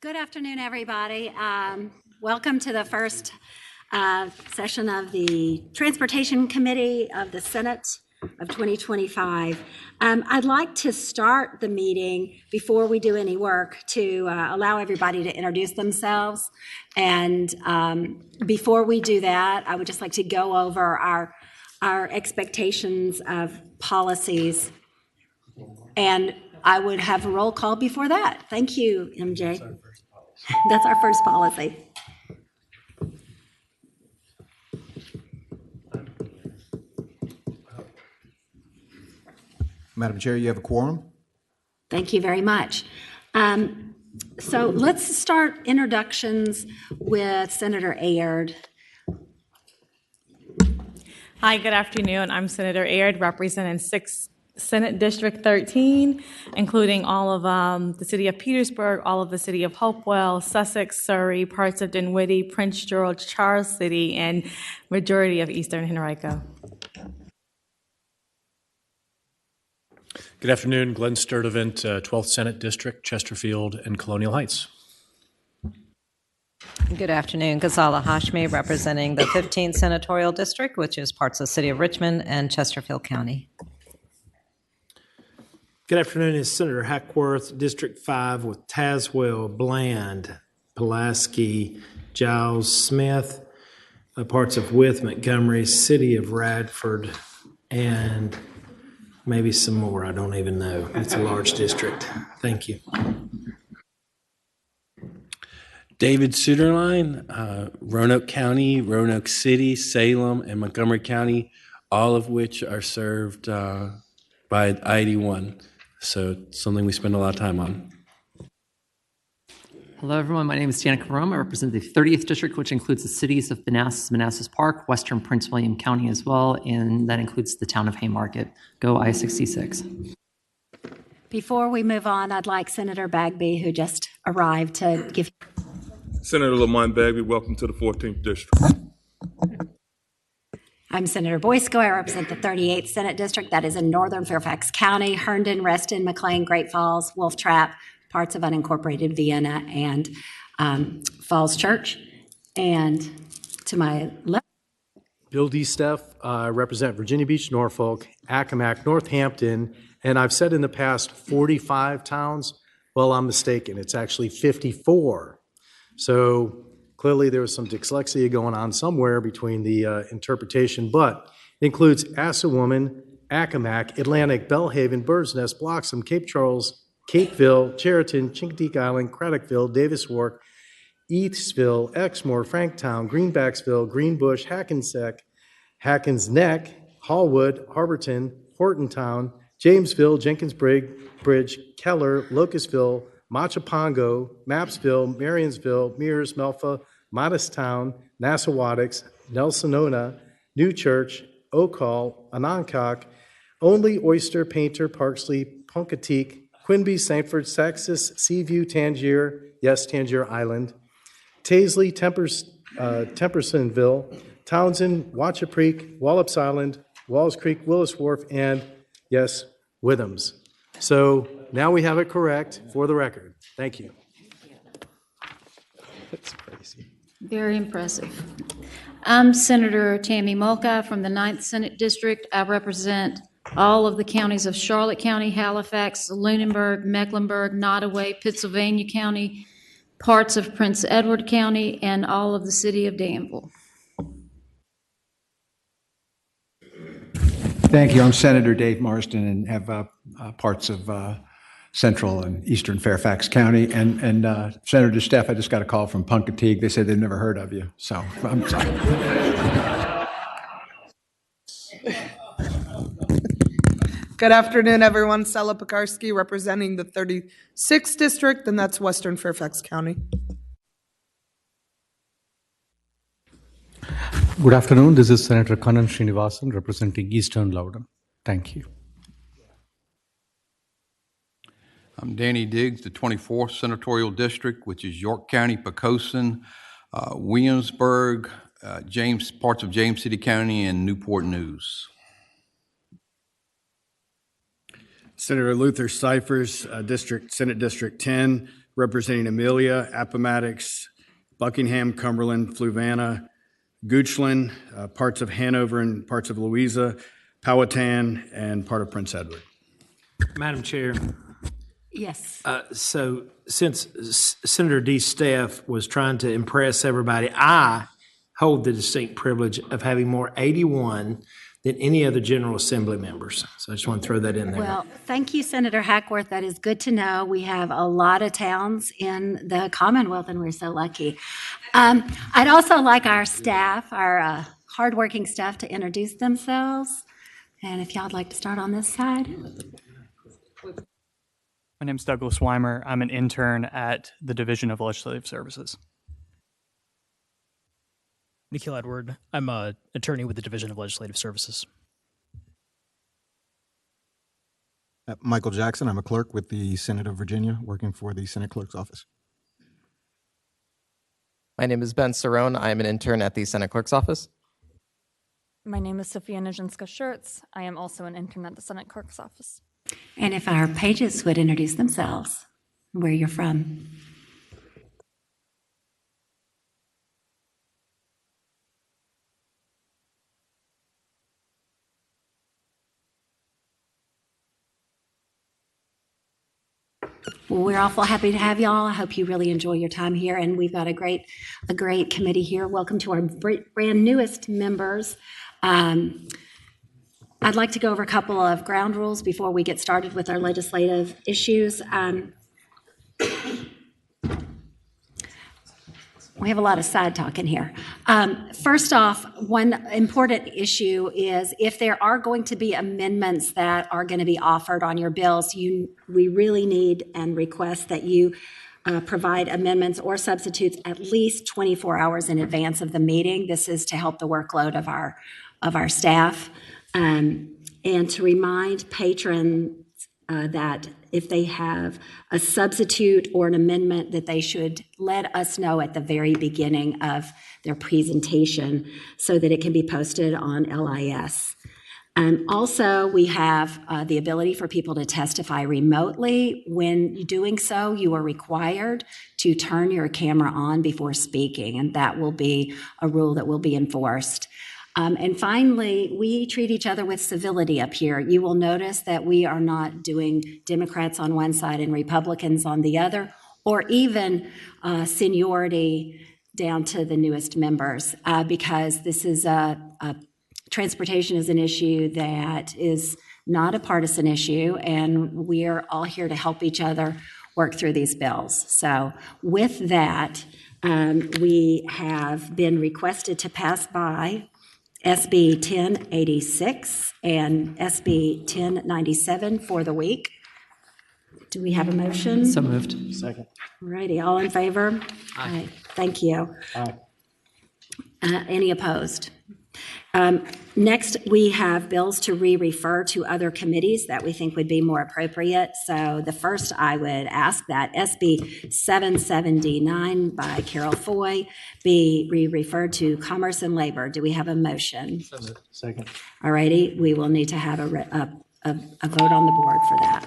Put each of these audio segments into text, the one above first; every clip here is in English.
Good afternoon, everybody. Welcome to the first session of the Transportation Committee of the Senate of 2025. I'd like to start the meeting before we do any work to allow everybody to introduce themselves. And before we do that, I would just like to go over our expectations of policies. And I would have a roll call before that. Thank you, MJ. That's our first policy. Madam Chair, you have a quorum. Thank you very much. So let's start introductions with Senator Aird. Hi, good afternoon. I'm Senator Aird, representing Senate District 13, including all of the city of Petersburg, all of the city of Hopewell, Sussex, Surrey, parts of Dinwiddie, Prince George, Charles City, and majority of Eastern Henrico. Good afternoon, Glenn Sturdivant, 12th Senate District, Chesterfield and Colonial Heights. Good afternoon, Ghazala Hashmi, representing the 15th Senatorial District, which is parts of the city of Richmond and Chesterfield County. Good afternoon, is Senator Hackworth, District 5, with Tazewell, Bland, Pulaski, Giles, Smith, parts of Wythe, Montgomery, City of Radford, and maybe some more. I don't even know. It's a large district. Thank you. David Suderline, Roanoke County, Roanoke City, Salem, and Montgomery County, all of which are served by I-81. So it's something we spend a lot of time on. Hello, everyone. My name is Danica Rome. I represent the 30th District, which includes the cities of Manassas Park, Western Prince William County as well, and that includes the town of Haymarket. Go I-66. Before we move on, I'd like Senator Bagby, who just arrived, to give. Senator Lamont Bagby, welcome to the 14th District. I'm Senator Boysko. I represent the 38th Senate District. That is in northern Fairfax County, Herndon, Reston, McLean, Great Falls, Wolf Trap, parts of unincorporated Vienna, and Falls Church. And to my left. Bill D. Steff, I represent Virginia Beach, Norfolk, Accomack, Northampton, and I've said in the past 45 towns. Well, I'm mistaken. It's actually 54. So clearly there was some dyslexia going on somewhere between the interpretation, but it includes Assawoman, Accomack, Atlantic, Bellhaven, Bird's Nest, Bloxham, Cape Charles, Capeville, Cheriton, Chincoteague Island, Craddockville, Davis Fork, Eastville, Exmoor, Franktown, Greenbacksville, Greenbush, Hackensack, Hackens Neck, Hallwood, Harborton, Hortontown, Jamesville, Jenkins Bridge, Keller, Locustville, Machapongo, Mapsville, Marionsville, Mears, Melfa, Modesttown, Nassawadox, Nelsonona, New Church, Oak Hall, Anoncock, Only, Oyster, Painter, Parksley, Punkateek, Quinby, Sanford, Saxis, Seaview, Tangier, yes, Tangier Island, Taisley, Tempersonville, Townsend, Wachapreak, Wallops Island, Walls Creek, Willis Wharf, and yes, Withams. So now we have it correct for the record. Thank you. That's crazy. Very impressive. I'm Senator Tammy Mulcahy from the 9th Senate District. I represent all of the counties of Charlotte County, Halifax, Lunenburg, Mecklenburg, Nottoway, Pittsylvania County, parts of Prince Edward County, and all of the city of Danville. Thank you. I'm Senator Dave Marsden and have parts of Central and Eastern Fairfax County. And Senator Steff, I just got a call from Punkateague. They said they've never heard of you. So I'm sorry. Good afternoon, everyone. Stella Pekarsky, representing the 36th District, and that's Western Fairfax County. Good afternoon. This is Senator Kannan Srinivasan, representing Eastern Loudoun. Thank you. I'm Danny Diggs, the 24th Senatorial District, which is York County, Poquoson, Williamsburg, parts of James City County, and Newport News. Senator Luther Cyphers, Senate District 10, representing Amelia, Appomattox, Buckingham, Cumberland, Fluvanna, Goochland, parts of Hanover and parts of Louisa, Powhatan, and part of Prince Edward. Madam Chair, Yes. so since Senator D. Steph was trying to impress everybody, I hold the distinct privilege of having more 81 than any other General Assembly members. So I just want to throw that in there. Well, thank you, Senator Hackworth. That is good to know. We have a lot of towns in the Commonwealth, and we're so lucky. I'd also like our staff, our hardworking staff, to introduce themselves. And if y'all would like to start on this side. My name is Douglas Weimer. I'm an intern at the Division of Legislative Services. Nikhil Edward. I'm an attorney with the Division of Legislative Services. Michael Jackson. I'm a clerk with the Senate of Virginia, working for the Senate Clerk's Office. My name is Ben Cerrone. I am an intern at the Senate Clerk's Office. My name is Sophia Nijinská-Schertz. I am also an intern at the Senate Clerk's Office. And if our pages would introduce themselves, where you're from. Well, we're awful happy to have y'all. I hope you really enjoy your time here, and we've got a great committee here. Welcome to our brand newest members. I'd like to go over a couple of ground rules before we get started with our legislative issues. We have a lot of side talk in here. First off, one important issue is if there are going to be amendments that are going to be offered on your bills, we really need and request that you provide amendments or substitutes at least 24 hours in advance of the meeting. This is to help the workload of our staff. And to remind patrons that if they have a substitute or an amendment, that they should let us know at the very beginning of their presentation so that it can be posted on LIS. Also, we have the ability for people to testify remotely. When you're doing so, you are required to turn your camera on before speaking, and that will be a rule that will be enforced. And finally, we treat each other with civility up here. You will notice that we are not doing Democrats on one side and Republicans on the other, or even seniority down to the newest members, because this is transportation is an issue that is not a partisan issue, and we are all here to help each other work through these bills. So with that, we have been requested to pass by SB 1086 and SB 1097 for the week. Do we have a motion? So moved. Second. All righty, all in favor? Aye. Thank you. Aye. Any opposed? Next, we have bills to re-refer to other committees that we think would be more appropriate. So the first, I would ask that SB 779 by Carol Foy be re-referred to Commerce and Labor. Do we have a motion? Second. All righty, we will need to have a vote on the board for that.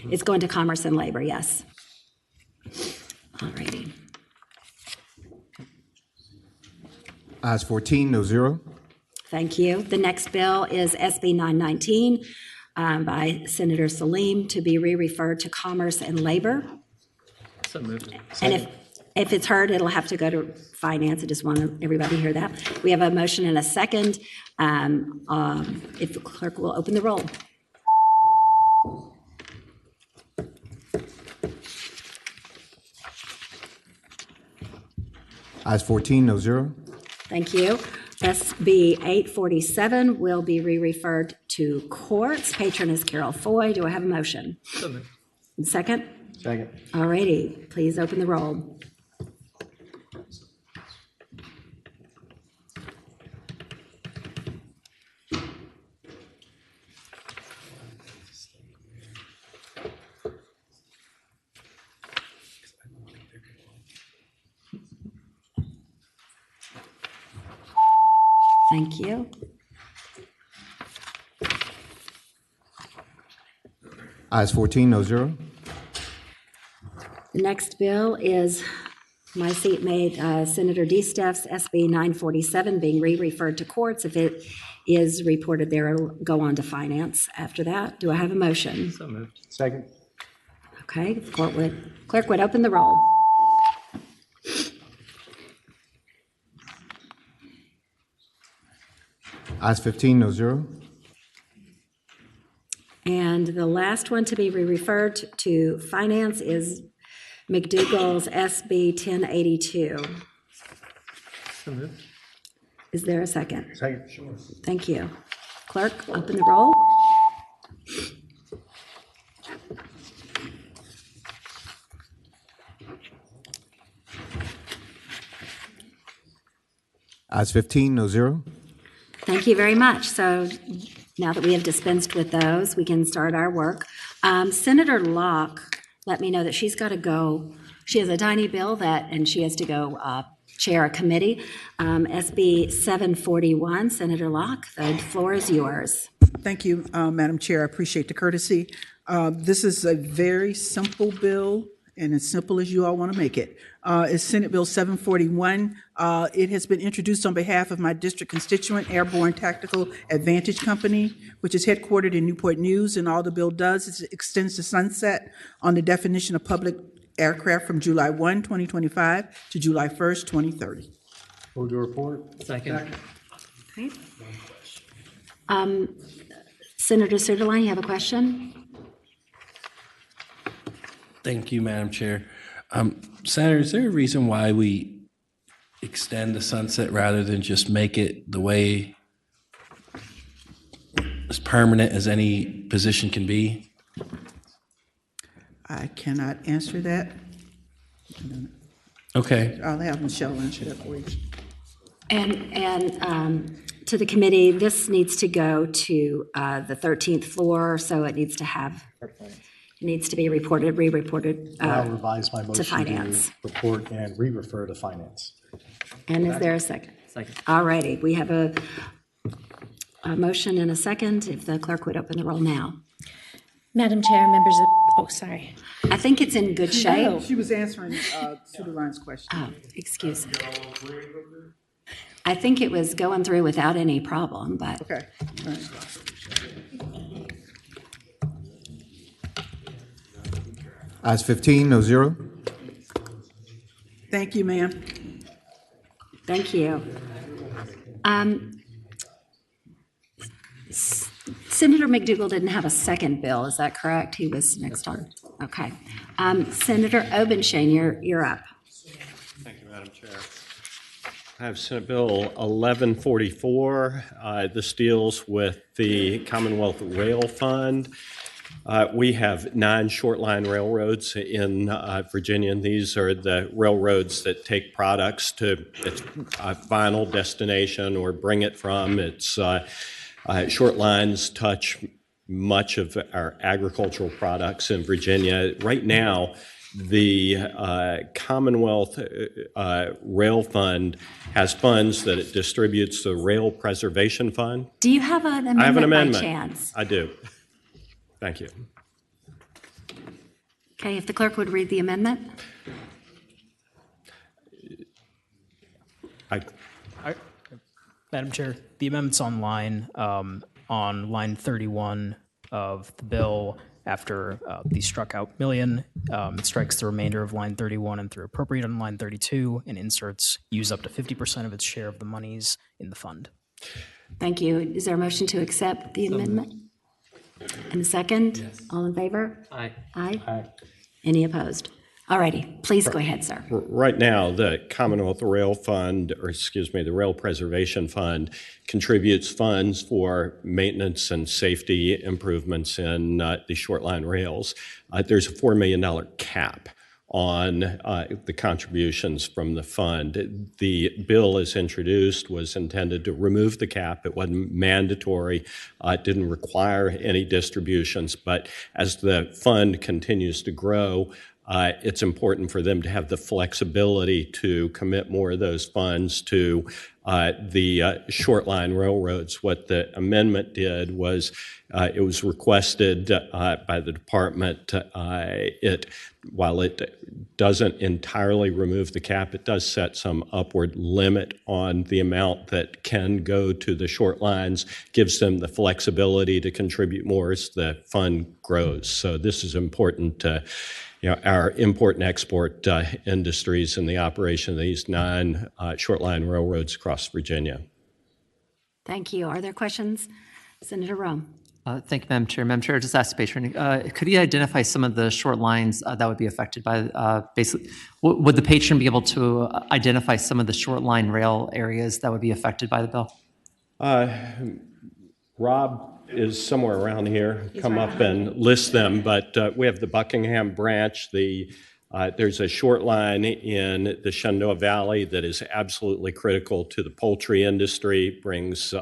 It's going to Commerce and Labor, yes. All righty. Ayes 14, no zero. Thank you. The next bill is SB 919 by Senator Salim to be re-referred to Commerce and Labor. So moved. And if it's heard, it'll have to go to Finance. I just want everybody to hear that. We have a motion and a second. If the clerk will open the roll. Ayes 14, no zero. Thank you. SB 847 will be re-referred to courts. Patron is Carol Foy. Do I have a motion? So moved. Second? Second. All righty. Please open the roll. Thank you. Ayes 14, no zero. The next bill is my seatmate Senator D. Steff's SB 947 being re-referred to courts. If it is reported there, it'll go on to finance after that. Do I have a motion? So moved. Second. Okay, the clerk would open the roll. Ayes 15, no zero. And the last one to be referred to finance is McDougall's SB 1082. So moved. Is there a second? Second. Sure. Thank you. Clerk, open the roll. Ayes 15, no zero. Thank you very much. So now that we have dispensed with those, we can start our work. Senator Locke let me know that she's got to go. She has a tiny bill and she has to go chair a committee. SB 741, Senator Locke, the floor is yours. Thank you, Madam Chair. I appreciate the courtesy. This is a very simple bill, and as simple as you all want to make it. It's Senate Bill 741. It has been introduced on behalf of my district constituent, Airborne Tactical Advantage Company, which is headquartered in Newport News, and all the bill does is it extends the sunset on the definition of public aircraft from July 1, 2025 to July 1st, 2030. Move to report. Second. Okay. Senator Suderline, you have a question? Thank you, Madam Chair. Senator, is there a reason why we extend the sunset rather than just make it the way as permanent as any position can be? I cannot answer that. Okay. I'll have Michelle answer that for you. And to the committee, this needs to go to the 13th floor, so it needs to be reported, re-reported I'll revise my motion to finance. to report and re-refer to finance. And is there a second? Second. All righty, we have a motion and a second. If the clerk would open the roll now. Madam Chair, members of, sorry. I think it's in good shape. She was answering Suderline's question. Oh, excuse me. I think it was going through without any problem, but. Okay. All right. Ayes 15, no zero. Thank you, ma'am. Thank you. Senator McDougall didn't have a second bill, is that correct? He was next on. Okay. Senator Obenshain, you're up. Thank you, Madam Chair. I have Senate Bill 1144. This deals with the Commonwealth Rail Fund. We have 9 short line railroads in Virginia, and these are the railroads that take products to its final destination or bring it from. Its short lines touch much of our agricultural products in Virginia. Right now, the Commonwealth Rail Fund has funds that it distributes, the Rail Preservation Fund. Do you have an amendment, I have an amendment by chance? I do. Thank you. Okay, if the clerk would read the amendment. Madam Chair, the amendment's online on line 31 of the bill. After the struck out million, it strikes the remainder of line 31 and through appropriate on line 32 and inserts use up to 50% of its share of the monies in the fund. Thank you. Is there a motion to accept the amendment? And a second? Yes. All in favor? Aye. Aye. Aye. Any opposed? All righty. Please go ahead, sir. Right now, the Commonwealth Rail Fund, or excuse me, the Rail Preservation Fund contributes funds for maintenance and safety improvements in the short line rails. There's a $4 million cap on the contributions from the fund. The bill as introduced was intended to remove the cap. It wasn't mandatory. It didn't require any distributions. But as the fund continues to grow, it's important for them to have the flexibility to commit more of those funds to the short line railroads. What the amendment did was it was requested by the department. While it doesn't entirely remove the cap, it does set some upward limit on the amount that can go to the short lines, gives them the flexibility to contribute more as the fund grows. So this is important to our import and export industries and the operation of these 9 short line railroads across Virginia. Thank you. Are there questions? Senator Rome. Thank you, Madam Chair. Madam Chair, just ask the patron, could you identify some of the short lines that would be affected by, basically, would the patron be able to identify some of the short line rail areas that would be affected by the bill? Rob is somewhere around here. Come up and list them, but we have the Buckingham branch. There's a short line in the Shenandoah Valley that is absolutely critical to the poultry industry, brings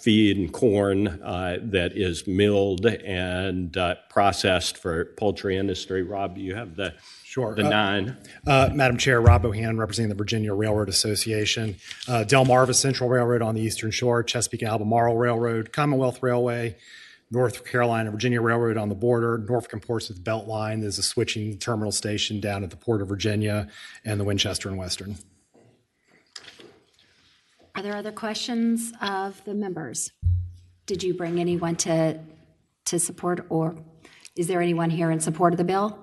feed and corn that is milled and processed for poultry industry. Rob, you have the 9. Madam Chair, Rob Bohannon, representing the Virginia Railroad Association. Delmarva Central Railroad on the Eastern Shore, Chesapeake and Albemarle Railroad, Commonwealth Railway, North Carolina Virginia Railroad on the border, Norfolk and Portsmouth Belt Line. There's a switching terminal station down at the Port of Virginia, and the Winchester and Western. Are there other questions of the members? Did you bring anyone to support, or is there anyone here in support of the bill?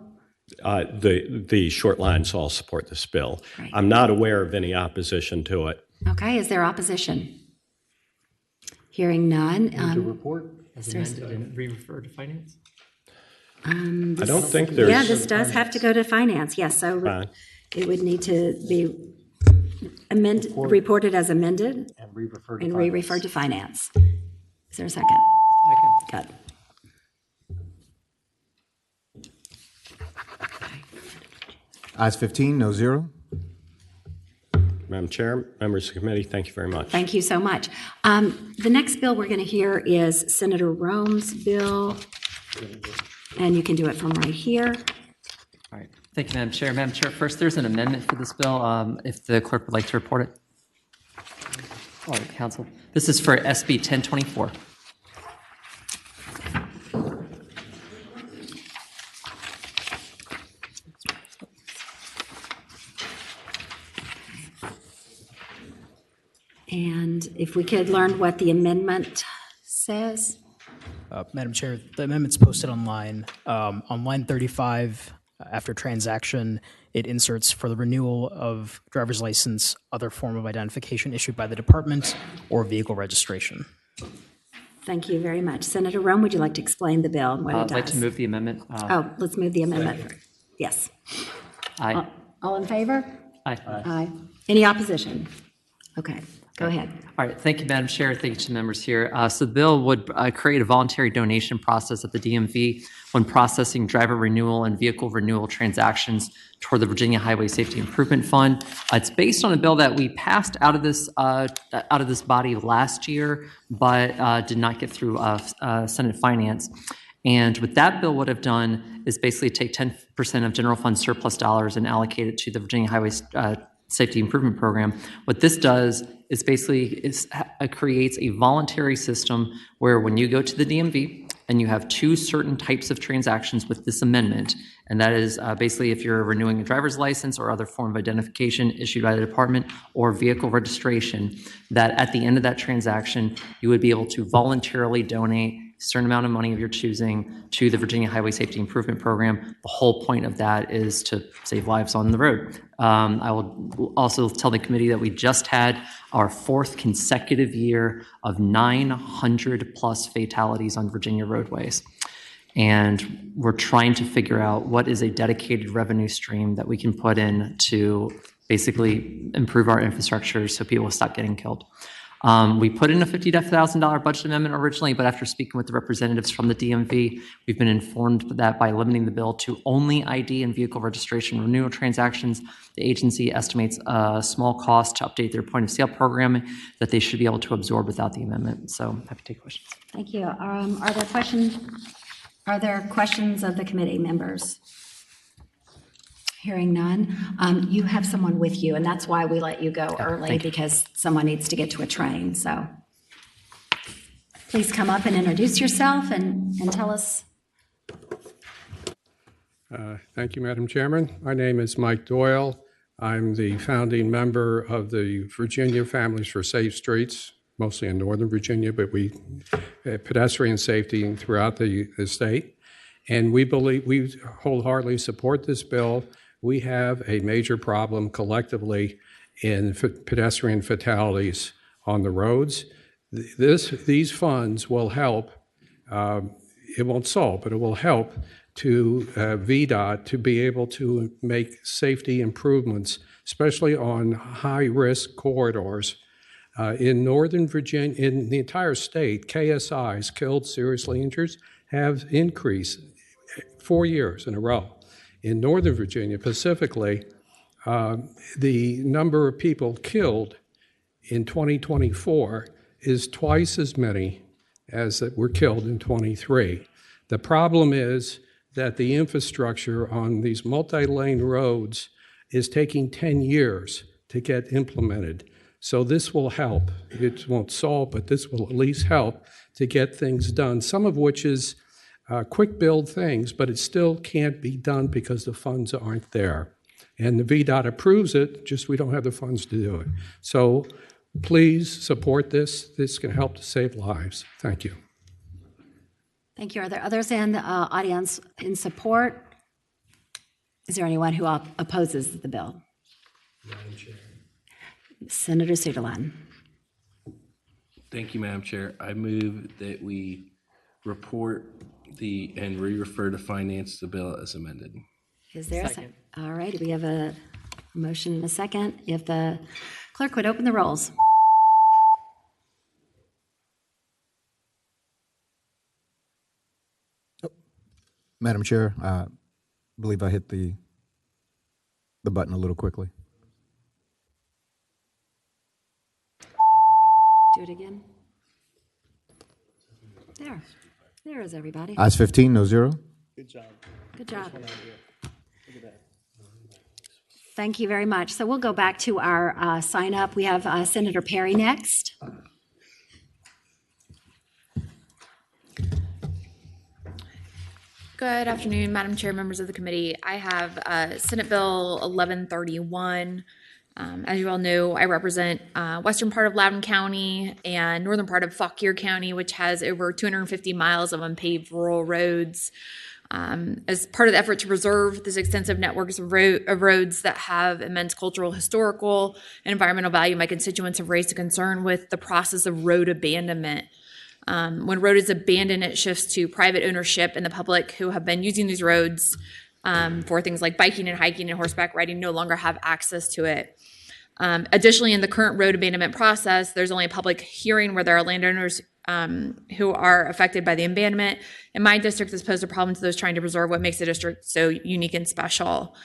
The short lines all support this bill. Right. I'm not aware of any opposition to it. Okay, is there opposition? Hearing none. To report as amended and re-refer to finance? I don't think there's... Yeah, this does have to go to finance, yes. So it would need to be reported as amended and re-referred to finance. Is there a second? Second. Good. Ayes 15, no 0. Madam Chair, members of the committee, thank you very much. Thank you so much. The next bill we're going to hear is Senator Rome's bill, and you can do it from right here. All right. Thank you, Madam Chair. Madam Chair, first, there's an amendment for this bill, if the clerk would like to report it. All right, Council. This is for SB 1024. And if we could learn what the amendment says. Madam Chair, the amendment's posted online. On line 35, after transaction, it inserts for the renewal of driver's license, other form of identification issued by the department, or vehicle registration. Thank you very much. Senator Rome, would you like to explain the bill and what it does? I'd like to move the amendment. Let's move the amendment. Yes. Aye. All in favor? Aye. Aye. Any opposition? Okay. Go ahead. All right. Thank you, Madam Chair. Thank you to the members here. So the bill would create a voluntary donation process at the DMV when processing driver renewal and vehicle renewal transactions toward the Virginia Highway Safety Improvement Fund. It's based on a bill that we passed out of this body last year, but did not get through Senate Finance. And what that bill would have done is basically take 10% of general fund surplus dollars and allocate it to the Virginia Highway Safety Improvement Program. What this does is basically creates a voluntary system where when you go to the DMV and you have 2 certain types of transactions with this amendment, and that is basically if you're renewing a driver's license or other form of identification issued by the department or vehicle registration, that at the end of that transaction, you would be able to voluntarily donate a certain amount of money of your choosing to the Virginia Highway Safety Improvement Program. The whole point of that is to save lives on the road. I will also tell the committee that we just had our 4th consecutive year of 900 plus fatalities on Virginia roadways. And we're trying to figure out what is a dedicated revenue stream that we can put in to basically improve our infrastructure so people will stop getting killed. We put in a $50,000 budget amendment originally, but after speaking with the representatives from the DMV, we've been informed that by limiting the bill to only ID and vehicle registration renewal transactions, the agency estimates a small cost to update their point of sale program that they should be able to absorb without the amendment. So happy to take questions. Thank you. Are there questions of the committee members? Hearing none. You have someone with you, and that's why we let you go early, thank you. because someone needs to get to a train. So please come up and introduce yourself and tell us. Thank you, Madam Chairman. My name is Mike Doyle. I'm the founding member of the Virginia Families for Safe Streets, mostly in Northern Virginia, but we pedestrian safety throughout the state. And we wholeheartedly support this bill. We have a major problem collectively in pedestrian fatalities on the roads. These funds will help. It won't solve, but it will help to VDOT to be able to make safety improvements, especially on high-risk corridors. In Northern Virginia, in the entire state, KSIs, killed, seriously injured, have increased 4 years in a row. In Northern Virginia, specifically, the number of people killed in 2024 is twice as many as that were killed in 23. The problem is that the infrastructure on these multi-lane roads is taking 10 years to get implemented. So this will help. It won't solve, but this will at least help to get things done, some of which is quick build things, but it still can't be done because the funds aren't there. And the VDOT approves it, just we don't have the funds to do it. So please support this. This can help to save lives. Thank you. Thank you. Are there others in the audience in support? Is there anyone who opposes the bill? Madam Chair. Senator Suderline. Thank you, Madam Chair. I move that we report and re-refer to finance the bill as amended. Is there a second? All right, we have a motion and a second. If the clerk would open the rolls. Madam Chair, I believe I hit the button a little quickly. Do it again. There is everybody. Ayes 15, no zero. Good job. Good job. Thank you very much. So we'll go back to our sign up. We have Senator Perry next. Good afternoon, Madam Chair, members of the committee. I have Senate Bill 1131. As you all know, I represent western part of Loudoun County and northern part of Fauquier County, which has over 250 miles of unpaved rural roads. As part of the effort to preserve this extensive networks of roads that have immense cultural, historical, and environmental value, my constituents have raised a concern with the process of road abandonment. When road is abandoned, it shifts to private ownership, and the public who have been using these roads for things like biking and hiking and horseback riding no longer have access to it. Additionally, in the current road abandonment process, there's only a public hearing where there are landowners who are affected by the abandonment. And my district has posed a problem to those trying to preserve what makes the district so unique and special.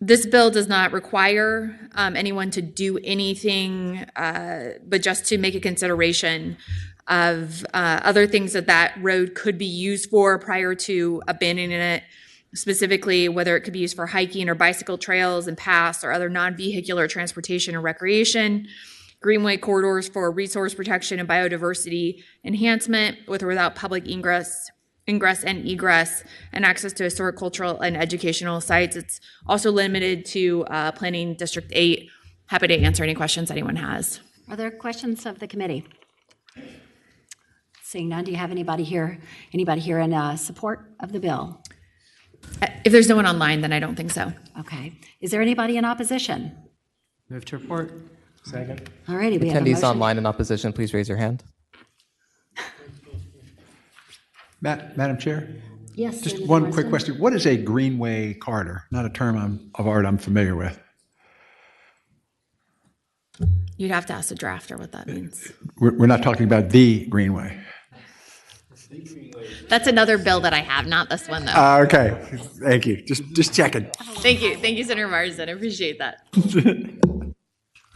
This bill does not require anyone to do anything, but just to make a consideration of other things that road could be used for prior to abandoning it, specifically whether it could be used for hiking or bicycle trails and paths or other non-vehicular transportation or recreation, greenway corridors for resource protection and biodiversity enhancement with or without public ingress and egress, and access to historic, cultural, and educational sites. It's also limited to Planning District 8. Happy to answer any questions anyone has. Are there questions of the committee? Seeing none, do you have anybody here in support of the bill? If there's no one online, then I don't think so. Okay. Is there anybody in opposition? Move to report. Second. All righty, we have a Attendees motion. online in opposition, please raise your hand. Madam Chair? Yes. Just Senator one Marsden. quick question. What is a greenway corridor? Not a term of art I'm familiar with. You'd have to ask the drafter what that means. We're not talking about the greenway. That's another bill that I have, not this one, though. Okay. Thank you. Just checking. Thank you. Thank you, Senator Marsden. I appreciate that.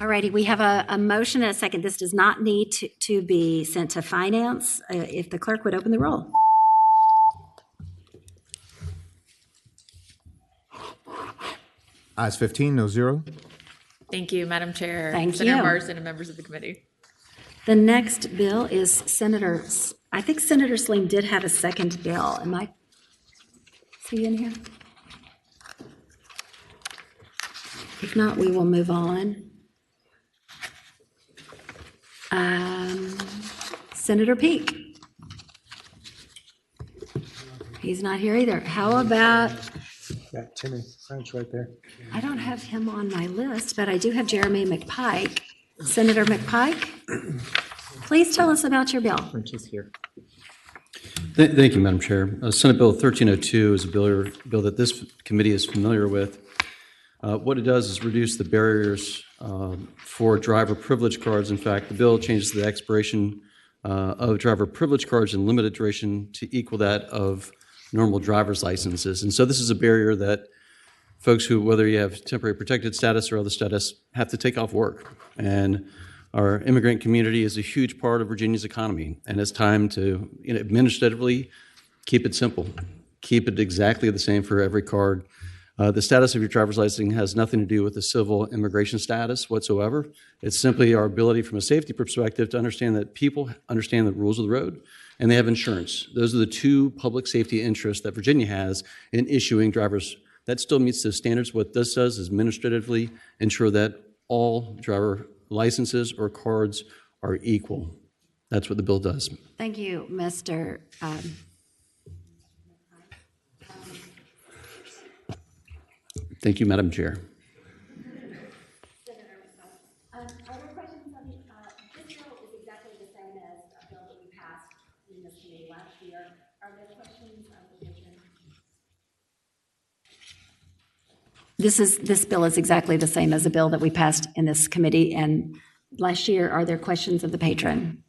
All righty, we have a motion and a second. This does not need to be sent to finance. If the clerk would open the roll. Ayes 15, no zero. Thank you, Madam Chair. Thank Senator you. Marsden and members of the committee. The next bill is I think Senator Sleen did have a second bill. Is he in here? If not, we will move on. Senator Peake. He's not here either. How about, Got Timmy French right there. I don't have him on my list, but I do have Jeremy McPike. Senator McPike, please tell us about your bill. French is here. Thank you, Madam Chair. Senate Bill 1302 is a bill that this committee is familiar with. What it does is reduce the barriers for driver privilege cards. In fact, the bill changes the expiration of driver privilege cards in limited duration to equal that of normal driver's licenses. And so this is a barrier that folks who, whether you have temporary protected status or other status, have to take off work. And our immigrant community is a huge part of Virginia's economy, and it's time to administratively keep it simple, keep it exactly the same for every card. The status of your driver's license has nothing to do with the civil immigration status whatsoever. It's simply our ability from a safety perspective to understand that people understand the rules of the road and they have insurance. Those are the two public safety interests that Virginia has in issuing drivers. That still meets the standards. What this does is administratively ensure that all driver licenses or cards are equal. That's what the bill does. Thank you, Mr. Thank you, Madam Chair. Are there questions on this bill is exactly the same as a bill that we passed in this committee last year. Are there questions on the patron? This bill is exactly the same as a bill that we passed in this committee and last year. Are there questions of the patron?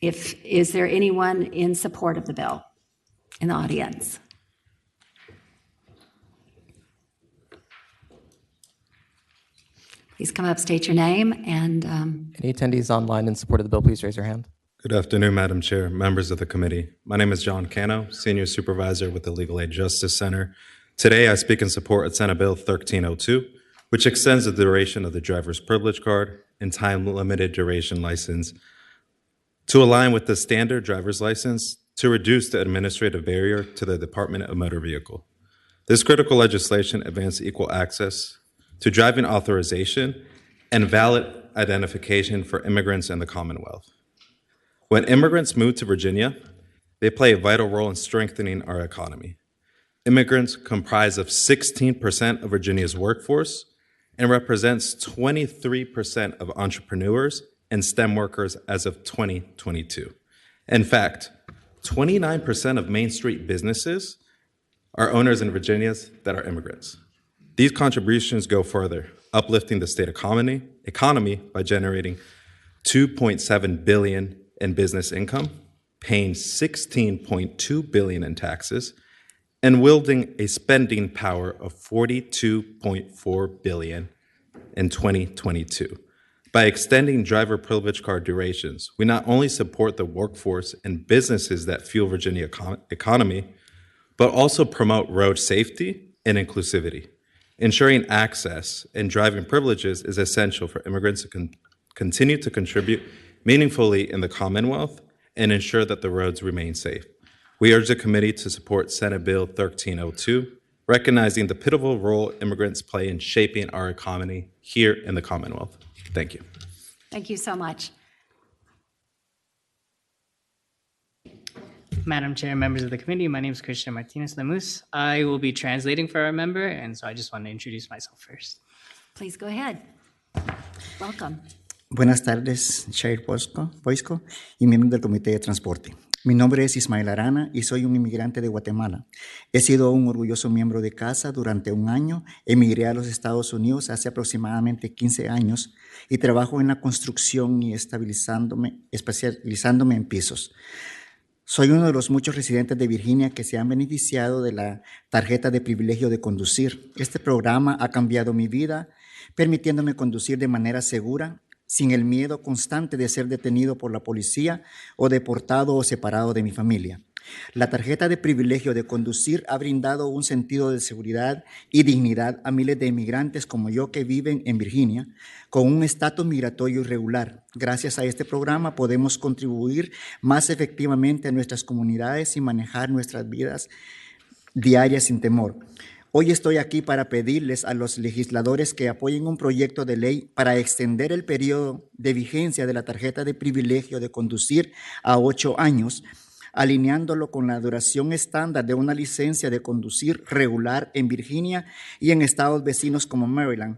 Is there anyone in support of the bill in the audience? Please come up, state your name, and Any attendees online in support of the bill, please raise your hand. Good afternoon, Madam Chair, members of the committee. My name is John Cano, Senior Supervisor with the Legal Aid Justice Center. Today, I speak in support of Senate Bill 1302, which extends the duration of the driver's privilege card and time-limited duration license to align with the standard driver's license to reduce the administrative barrier to the Department of Motor Vehicle. This critical legislation advances equal access to driving authorization and valid identification for immigrants in the Commonwealth. When immigrants move to Virginia, they play a vital role in strengthening our economy. Immigrants comprise of 16% of Virginia's workforce and represents 23% of entrepreneurs and STEM workers as of 2022. In fact, 29% of Main Street businesses are owners in Virginia that are immigrants. These contributions go further, uplifting the state economy by generating $2.7 billion in business income, paying $16.2 billion in taxes, and wielding a spending power of $42.4 billion in 2022. By extending driver privilege card durations, we not only support the workforce and businesses that fuel Virginia economy, but also promote road safety and inclusivity. Ensuring access and driving privileges is essential for immigrants to continue to contribute meaningfully in the Commonwealth and ensure that the roads remain safe. We urge the committee to support Senate Bill 1302, recognizing the pivotal role immigrants play in shaping our economy here in the Commonwealth. Thank you. thank you so much. Madam Chair, members of the committee, my name is Christian Martinez Lemus. I will be translating for our member, and so I just want to introduce myself first. Please go ahead. Welcome. Buenas tardes, Chair Poisco y miembros del Comité de Transporte. Mi nombre es Ismael Arana y soy un inmigrante de Guatemala. He sido un orgulloso miembro de casa durante un año. Emigré a los Estados Unidos hace aproximadamente 15 años y trabajo en la construcción y especializándome en pisos. Soy uno de los muchos residentes de Virginia que se han beneficiado de la tarjeta de privilegio de conducir. Este programa ha cambiado mi vida, permitiéndome conducir de manera segura, sin el miedo constante de ser detenido por la policía o deportado o separado de mi familia. La tarjeta de privilegio de conducir ha brindado un sentido de seguridad y dignidad a miles de inmigrantes como yo que viven en Virginia con un estatus migratorio irregular. Gracias a este programa podemos contribuir más efectivamente a nuestras comunidades y manejar nuestras vidas diarias sin temor. Hoy estoy aquí para pedirles a los legisladores que apoyen un proyecto de ley para extender el periodo de vigencia de la tarjeta de privilegio de conducir a 8 años, alineándolo con la duración estándar de una licencia de conducir regular en Virginia y en estados vecinos como Maryland.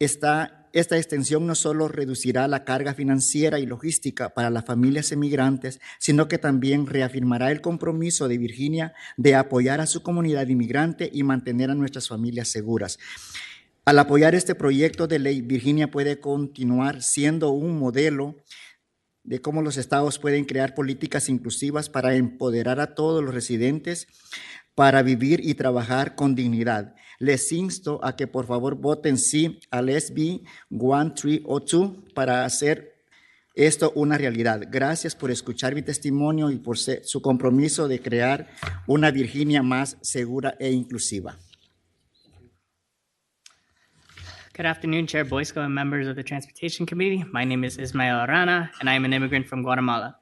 Esta extensión no solo reducirá la carga financiera y logística para las familias emigrantes, sino que también reafirmará el compromiso de Virginia de apoyar a su comunidad inmigrante y mantener a nuestras familias seguras. Al apoyar este proyecto de ley, Virginia puede continuar siendo un modelo de cómo los estados pueden crear políticas inclusivas para empoderar a todos los residentes para vivir y trabajar con dignidad. Les insto a que por favor voten sí al SB 1302 para hacer esto una realidad. Gracias por escuchar mi testimonio y por su compromiso de crear una Virginia más segura e inclusiva. Good afternoon, Chair Boysko and members of the Transportation Committee. My name is Ismael Arana, and I am an immigrant from Guatemala.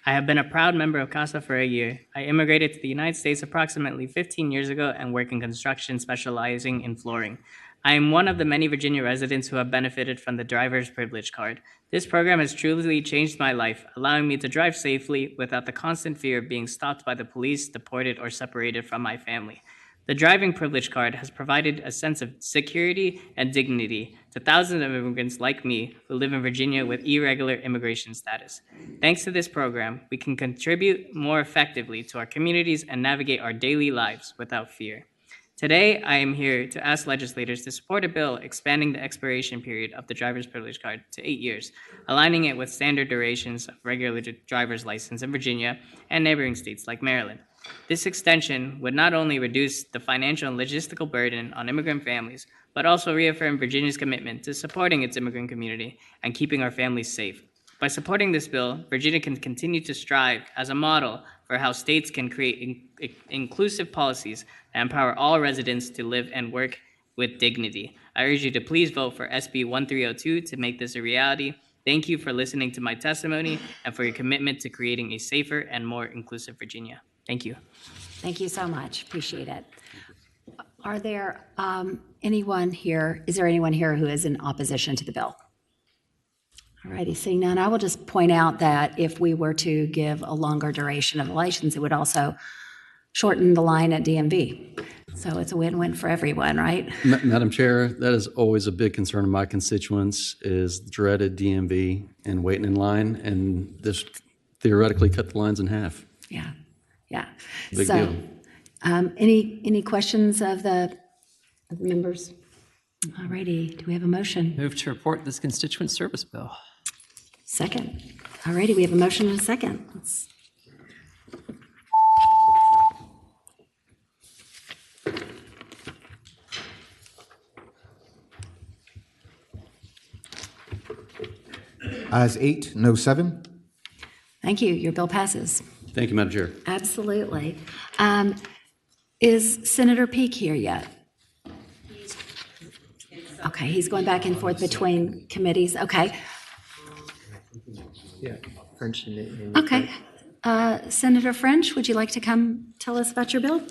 I have been a proud member of CASA for a year. I immigrated to the United States approximately 15 years ago and work in construction, specializing in flooring. I am one of the many Virginia residents who have benefited from the driver's privilege card. This program has truly changed my life, allowing me to drive safely without the constant fear of being stopped by the police, deported, or separated from my family. The driving privilege card has provided a sense of security and dignity to thousands of immigrants like me who live in Virginia with irregular immigration status. Thanks to this program, we can contribute more effectively to our communities and navigate our daily lives without fear. Today, I am here to ask legislators to support a bill expanding the expiration period of the driver's privilege card to 8 years, aligning it with standard durations of regular driver's license in Virginia and neighboring states like Maryland. This extension would not only reduce the financial and logistical burden on immigrant families, but also reaffirm Virginia's commitment to supporting its immigrant community and keeping our families safe. By supporting this bill, Virginia can continue to strive as a model for how states can create inclusive policies that empower all residents to live and work with dignity. I urge you to please vote for SB 1302 to make this a reality. Thank you for listening to my testimony and for your commitment to creating a safer and more inclusive Virginia. Thank you. Thank you so much. Appreciate it. Are there anyone here? Is there anyone here who is in opposition to the bill? All righty, seeing none, I will just point out that if we were to give a longer duration of the license, it would also shorten the line at DMV. So it's a win-win for everyone, right? Madam Chair, that is always a big concern of my constituents is dreaded DMV and waiting in line, and this theoretically cut the lines in half. Yeah, yeah. Big so, deal. Any questions of the members? All righty, do we have a motion? Move to report this constituent service bill. Second. All righty, we have a motion and a second. Ayes 8, no 7. Thank you. Your bill passes. Thank you, Madam Chair. Absolutely. Is Senator Peake here yet? Okay, he's going back and forth between committees. Okay. Yeah, French. Okay. Senator French, would you like to come tell us about your bill?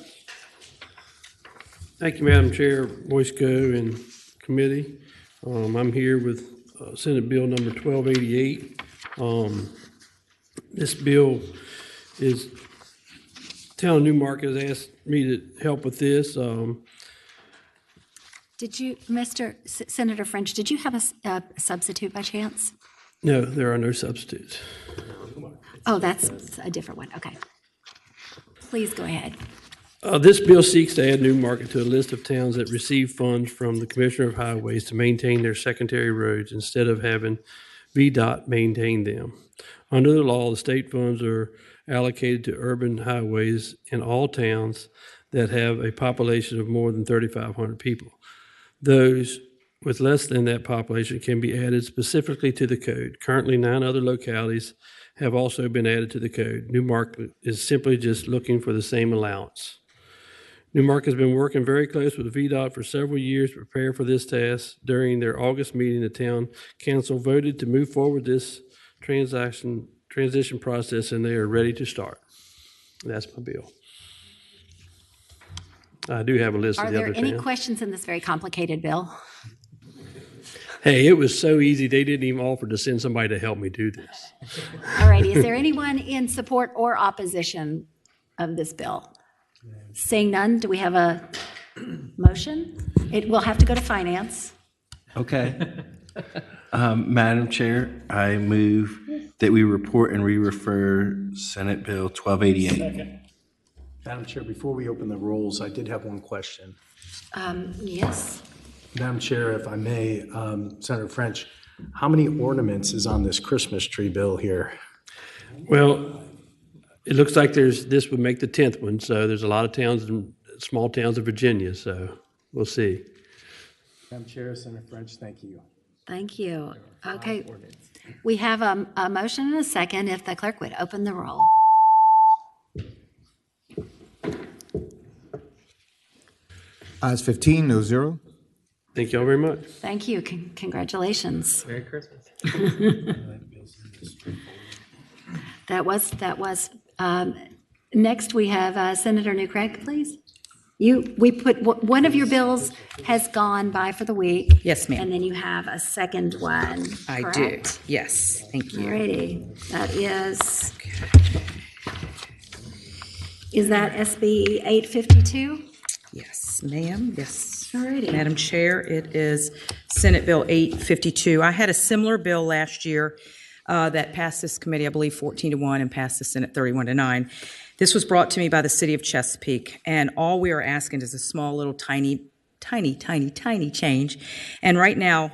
Thank you, Madam Chair, Boysko, and committee. I'm here with Senate Bill number 1288. This bill is, Town of Newmarket has asked me to help with this. Did you, Senator French, did you have a substitute by chance? No, there are no substitutes. Oh, that's a different one. Okay. Please go ahead. This bill seeks to add Newmarket to a list of towns that receive funds from the Commissioner of Highways to maintain their secondary roads instead of having VDOT maintain them. Under the law, the state funds are allocated to urban highways in all towns that have a population of more than 3,500 people. Those with less than that population can be added specifically to the code. Currently, 9 other localities have also been added to the code. Newmark is simply just looking for the same allowance. Newmark has been working very close with VDOT for several years to prepare for this task. During their August meeting, the town council voted to move forward this transition process, and they are ready to start. That's my bill. I do have a list Are of the there other any towns. questions in this very complicated bill? Hey, it was so easy. They didn't even offer to send somebody to help me do this. All righty, is there anyone in support or opposition of this bill? Seeing none, do we have a motion? It will have to go to finance. Okay. Madam Chair, I move that we report and re-refer Senate Bill 1288. Madam Chair, before we open the rolls, I did have one question. Yes. Madam Chair, if I may, Senator French, how many ornaments is on this Christmas tree bill here? Well, it looks like this would make the 10th one, so there's a lot of towns and small towns of Virginia, so we'll see. Madam Chair, Senator French, thank you. Thank you. Okay. We have a motion and a second. If the clerk would open the roll. Ayes 15, no zero. Thank you all very much. Thank you. Congratulations. Merry Christmas. That was. Next, we have Senator Newcraig, please. One of your bills has gone by for the week. Yes, ma'am. And then you have a second one. I do. correct? Yes, thank you. Alrighty, that is that SB 852? Yes, ma'am. Yes. Alrighty. Madam Chair, it is Senate Bill 852. I had a similar bill last year that passed this committee, I believe 14-1, and passed the Senate 31-9. This was brought to me by the city of Chesapeake, and all we are asking is a small little tiny change. And right now,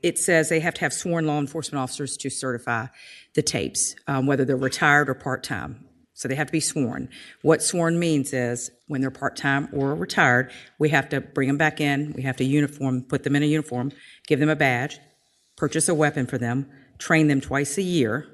it says they have to have sworn law enforcement officers to certify the tapes, whether they're retired or part-time. So they have to be sworn. What sworn means is when they're part-time or retired, we have to bring them back in, we have to put them in a uniform, give them a badge, purchase a weapon for them, train them twice a year.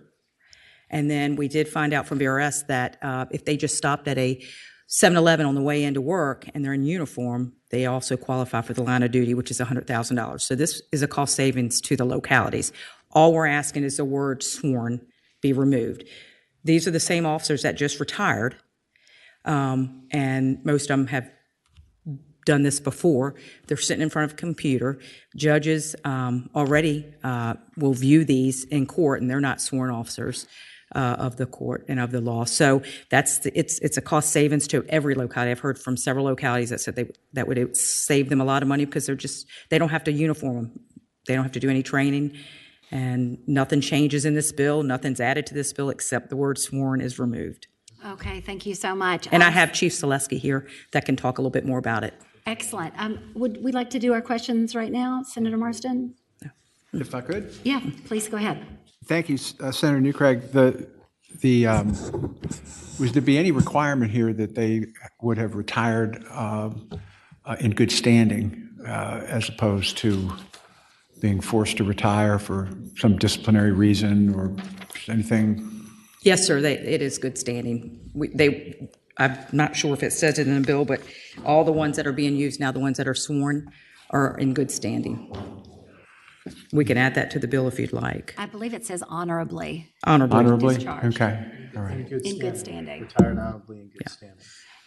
And then we did find out from VRS that if they just stopped at a 7-Eleven on the way into work and they're in uniform, they also qualify for the line of duty, which is $100,000. So this is a cost savings to the localities. All we're asking is the word sworn be removed. These are the same officers that just retired, and most of them have done this before. They're sitting in front of a computer. Judges already will view these in court, and they're not sworn officers of the court and of the law. So it's a cost savings to every locality. I've heard from several localities that said that would save them a lot of money because they don't have to uniform them. They don't have to do any training. And nothing changes in this bill. Nothing's added to this bill except the word sworn is removed. Okay, thank you so much. And I have Chief Selesky here that can talk a little bit more about it. Excellent. Would we like to do our questions right now, Senator Marston? If I could? Yeah, please go ahead. Thank you, Senator Newcraig. Was there be any requirement here that they would have retired in good standing as opposed to being forced to retire for some disciplinary reason or anything? Yes, sir. It is good standing. I'm not sure if it says it in the bill, but all the ones that are being used now, the ones that are sworn, are in good standing. We can add that to the bill if you'd like. I believe it says honorably. Honorably? Discharged. Okay, all right. In good standing. Retired honorably in good standing.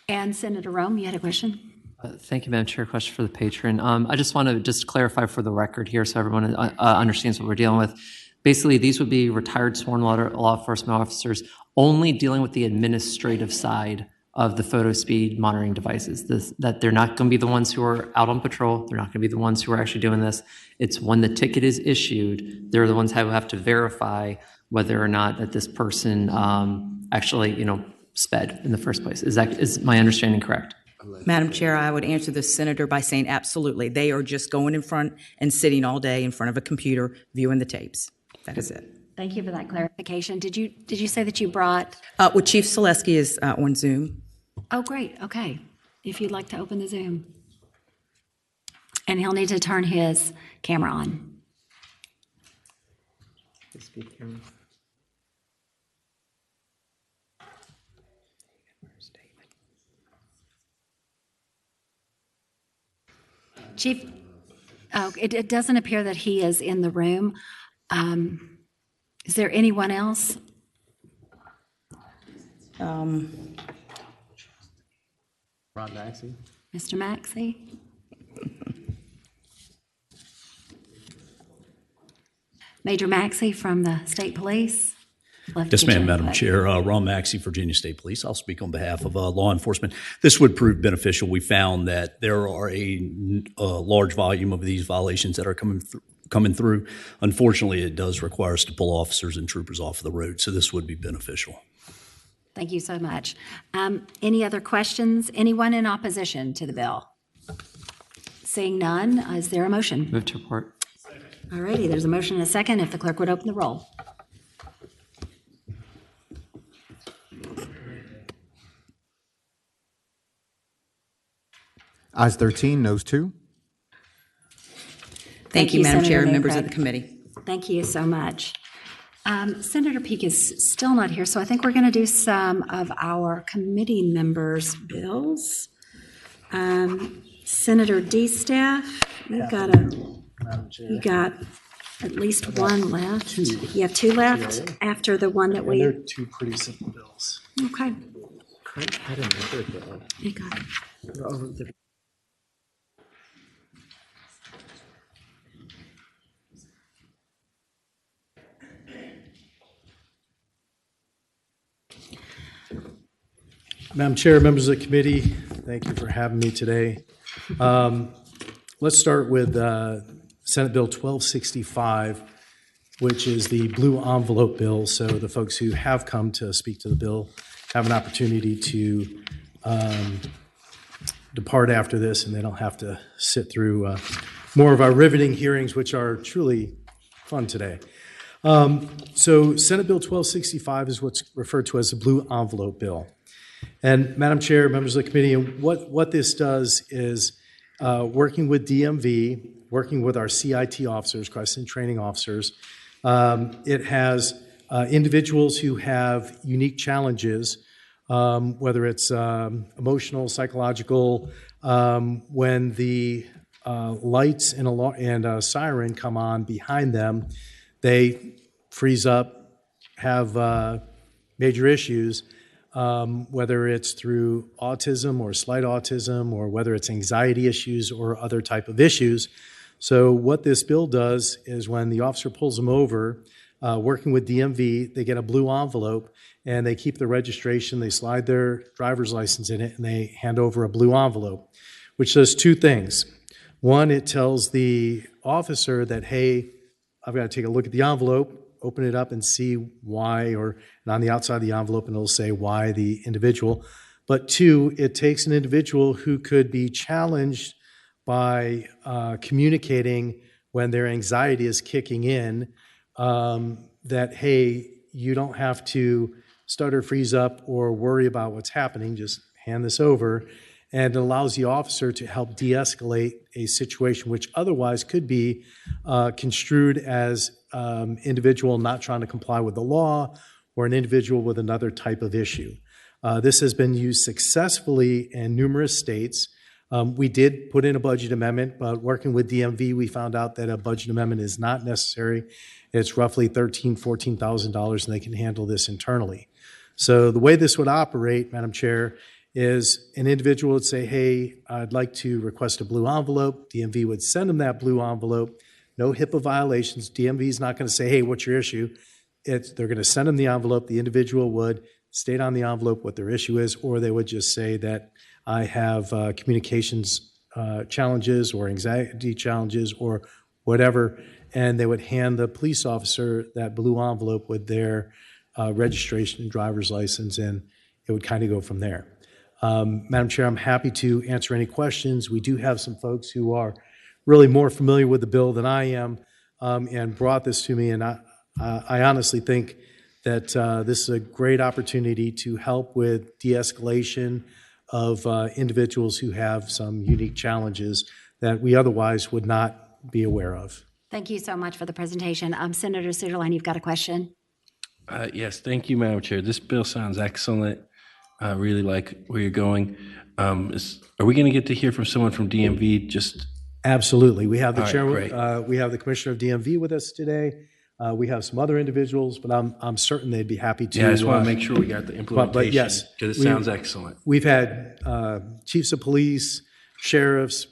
And Senator Rome, you had a question? Thank you, Madam Chair. Question for the patron. I just want to clarify for the record here so everyone understands what we're dealing with. Basically, these would be retired sworn law enforcement officers only dealing with the administrative side of the photo speed monitoring devices. That they're not going to be the ones who are out on patrol. They're not going to be the ones who are actually doing this. It's when the ticket is issued, they're the ones who have to verify whether or not that this person actually, sped in the first place. Is my understanding correct? Madam Chair, I would answer the senator by saying absolutely. They are just going in front and sitting all day in front of a computer viewing the tapes. That is it. Thank you for that clarification. Did you say that you brought? Well, Chief Selesky is on Zoom. Oh, great. Okay. If you'd like to open the Zoom. And he'll need to turn his camera on. Chief, it doesn't appear that he is in the room. Is there anyone else? Um, Ron Maxey? Mr. Maxey? Major Maxey from the State Police? Love to Yes, get your ma'am, Madam input. Chair. Ron Maxey, Virginia State Police. I'll speak on behalf of law enforcement. This would prove beneficial. We found that there are a large volume of these violations that are coming through. Unfortunately, it does require us to pull officers and troopers off the road, so this would be beneficial. Thank you so much. Any other questions? Anyone in opposition to the bill? Seeing none, is there a motion? Move to report. All righty, there's a motion and a second. If the clerk would open the roll. Ayes 13, noes 2. Thank you, Madam Senator Chair and Van members of Craig. the committee. Thank you so much. Senator Peake is still not here, so I think we're going to do some of our committee members' bills. Senator D. Staff, you got at least one left. You have two left after the one that And they're we, two pretty simple bills. okay. I didn't know that. You got it. Madam Chair, members of the committee, thank you for having me today. Let's start with Senate Bill 1265, which is the blue envelope bill. So the folks who have come to speak to the bill have an opportunity to depart after this, and they don't have to sit through more of our riveting hearings, which are truly fun today. So Senate Bill 1265 is what's referred to as the blue envelope bill. And Madam Chair, members of the committee, what this does is working with DMV, working with our CIT officers, crisis and training officers, it has individuals who have unique challenges, whether it's emotional, psychological, when the lights and a siren come on behind them, they freeze up, have major issues. Whether it's through autism or slight autism, or whether it's anxiety issues or other type of issues. So what this bill does is when the officer pulls them over, working with DMV, they get a blue envelope and they keep the registration, they slide their driver's license in it, and they hand over a blue envelope, which does two things. One, it tells the officer that, hey, I've got to take a look at the envelope, open it up and see why, and on the outside of the envelope, and it'll say why the individual. But two, it takes an individual who could be challenged by communicating when their anxiety is kicking in, that, hey, you don't have to stutter, freeze up, or worry about what's happening, just hand this over. And it allows the officer to help de-escalate a situation which otherwise could be construed as individual not trying to comply with the law, or an individual with another type of issue. This has been used successfully in numerous states. We did put in a budget amendment, but working with DMV, we found out that a budget amendment is not necessary. It's roughly $13,000, $14,000, and they can handle this internally. So the way this would operate, Madam Chair, is an individual would say, hey, I'd like to request a blue envelope. DMV would send them that blue envelope. No HIPAA violations. DMV is not going to say, hey, what's your issue? They're going to send them the envelope. The individual would state on the envelope what their issue is, or they would just say that I have communications challenges or anxiety challenges or whatever, and they would hand the police officer that blue envelope with their registration and driver's license, and it would kind of go from there. Madam Chair, I'm happy to answer any questions. We do have some folks who are really more familiar with the bill than I am, and brought this to me, and I honestly think that this is a great opportunity to help with de-escalation of individuals who have some unique challenges that we otherwise would not be aware of. Thank you so much for the presentation. Senator Suderline, you've got a question? Yes, thank you, Madam Chair. This bill sounds excellent. I really like where you're going. Are we going to get to hear from someone from DMV just Absolutely. We have the All right, chairman, great. we have the commissioner of DMV with us today. We have some other individuals, but I'm certain they'd be happy to. Yeah, I just want to make sure we got the implementation. But yes, because it sounds excellent. We've had chiefs of police, sheriffs,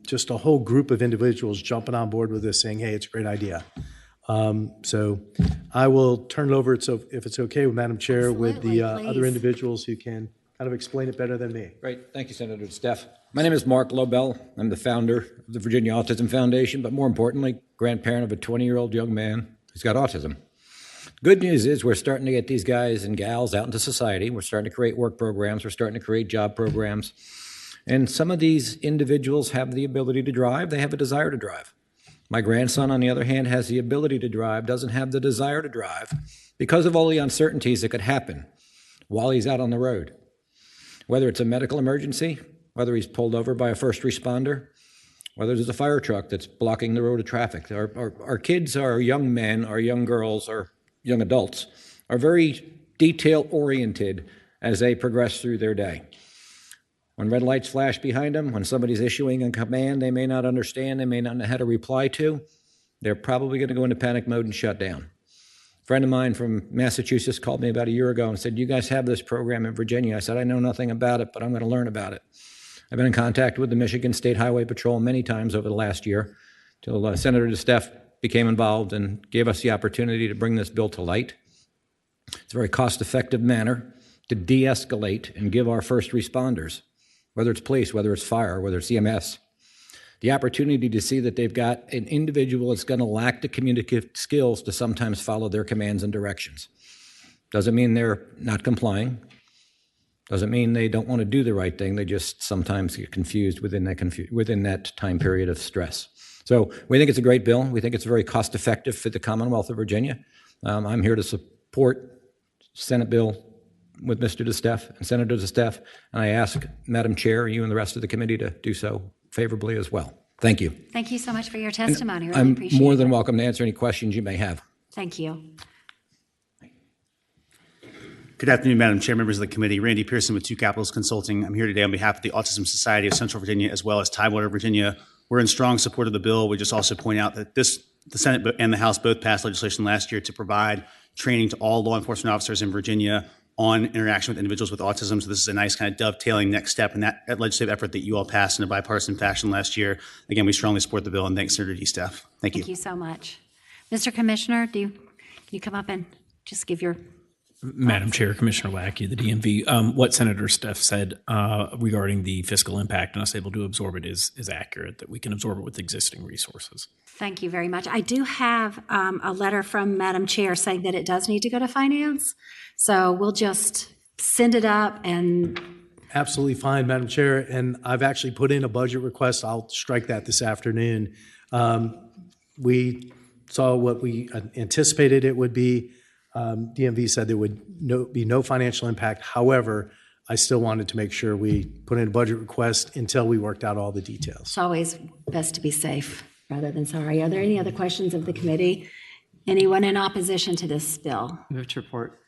just a whole group of individuals jumping on board with this, saying, "Hey, it's a great idea." So I will turn it over, so if it's okay with Madam Chair, with the Absolutely, other please. individuals who can kind of explain it better than me. Great. Thank you, Senator Steph. My name is Mark Lobel. I'm the founder of the Virginia Autism Foundation, but more importantly, grandparent of a 20-year-old young man who's got autism. Good news is we're starting to get these guys and gals out into society. We're starting to create work programs. We're starting to create job programs. And some of these individuals have the ability to drive. They have a desire to drive. My grandson, on the other hand, has the ability to drive, doesn't have the desire to drive because of all the uncertainties that could happen while he's out on the road. Whether it's a medical emergency, whether he's pulled over by a first responder, whether there's a fire truck that's blocking the road of traffic. Our kids, our young men, our young girls, our young adults are very detail-oriented as they progress through their day. When red lights flash behind them, when somebody's issuing a command they may not understand, they may not know how to reply to, they're probably going to go into panic mode and shut down. A friend of mine from Massachusetts called me about a year ago and said, "You guys have this program in Virginia." I said, "I know nothing about it, but I'm going to learn about it." I've been in contact with the Michigan State Highway Patrol many times over the last year till Senator DeSteph became involved and gave us the opportunity to bring this bill to light. It's a very cost-effective manner to de-escalate and give our first responders, whether it's police, whether it's fire, whether it's EMS, the opportunity to see that they've got an individual that's going to lack the communicative skills to sometimes follow their commands and directions. Doesn't mean they're not complying. Doesn't mean they don't want to do the right thing. They just sometimes get confused within that time period of stress. So we think it's a great bill. We think it's very cost-effective for the Commonwealth of Virginia. I'm here to support Senate bill with Mr. DeSteph and Senator DeSteph, and I ask Madam Chair, you and the rest of the committee to do so favorably as well. Thank you. Thank you so much for your testimony. Really I'm appreciate more than it. welcome to answer any questions you may have. Thank you. Good afternoon, Madam Chair, members of the committee. Randy Pearson with Two Capitals Consulting. I'm here today on behalf of the Autism Society of Central Virginia as well as Tidewater, Virginia. We're in strong support of the bill. We just also point out that the Senate and the House both passed legislation last year to provide training to all law enforcement officers in Virginia on interaction with individuals with autism. So this is a nice kind of dovetailing next step in that legislative effort that you all passed in a bipartisan fashion last year. Again, we strongly support the bill, and thanks, Senator DeSteph. Thank you. Thank you so much. Mr. Commissioner, can you come up and just give your... Madam Chair, Commissioner Lackey, the DMV, what Senator Steph said regarding the fiscal impact and us able to absorb it is accurate, that we can absorb it with existing resources. Thank you very much. I do have a letter from Madam Chair saying that it does need to go to Finance. So we'll just send it up and... Absolutely fine, Madam Chair. And I've actually put in a budget request. I'll strike that this afternoon. We saw what we anticipated it would be. DMV said there would be no financial impact. However, I still wanted to make sure we put in a budget request until we worked out all the details. It's always best to be safe rather than sorry. Are there any other questions of the committee? Anyone in opposition to this bill? Move to report.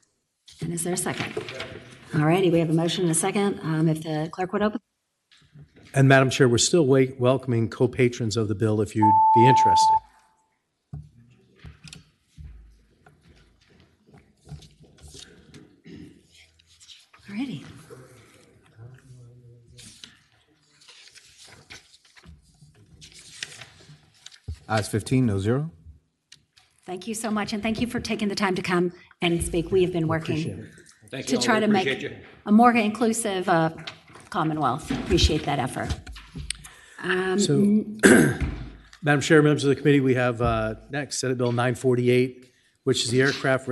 And is there a second? All righty, we have a motion and a second. If the clerk would open. And Madam Chair, we're still welcoming co-patrons of the bill if you'd be interested. All righty. Ayes 15, no zero. Thank you so much, and thank you for taking the time to come and speak. We have been working to try to make a more inclusive Commonwealth. Appreciate that effort. Madam Chair, members of the committee, we have next Senate Bill 948, which is the Aircraft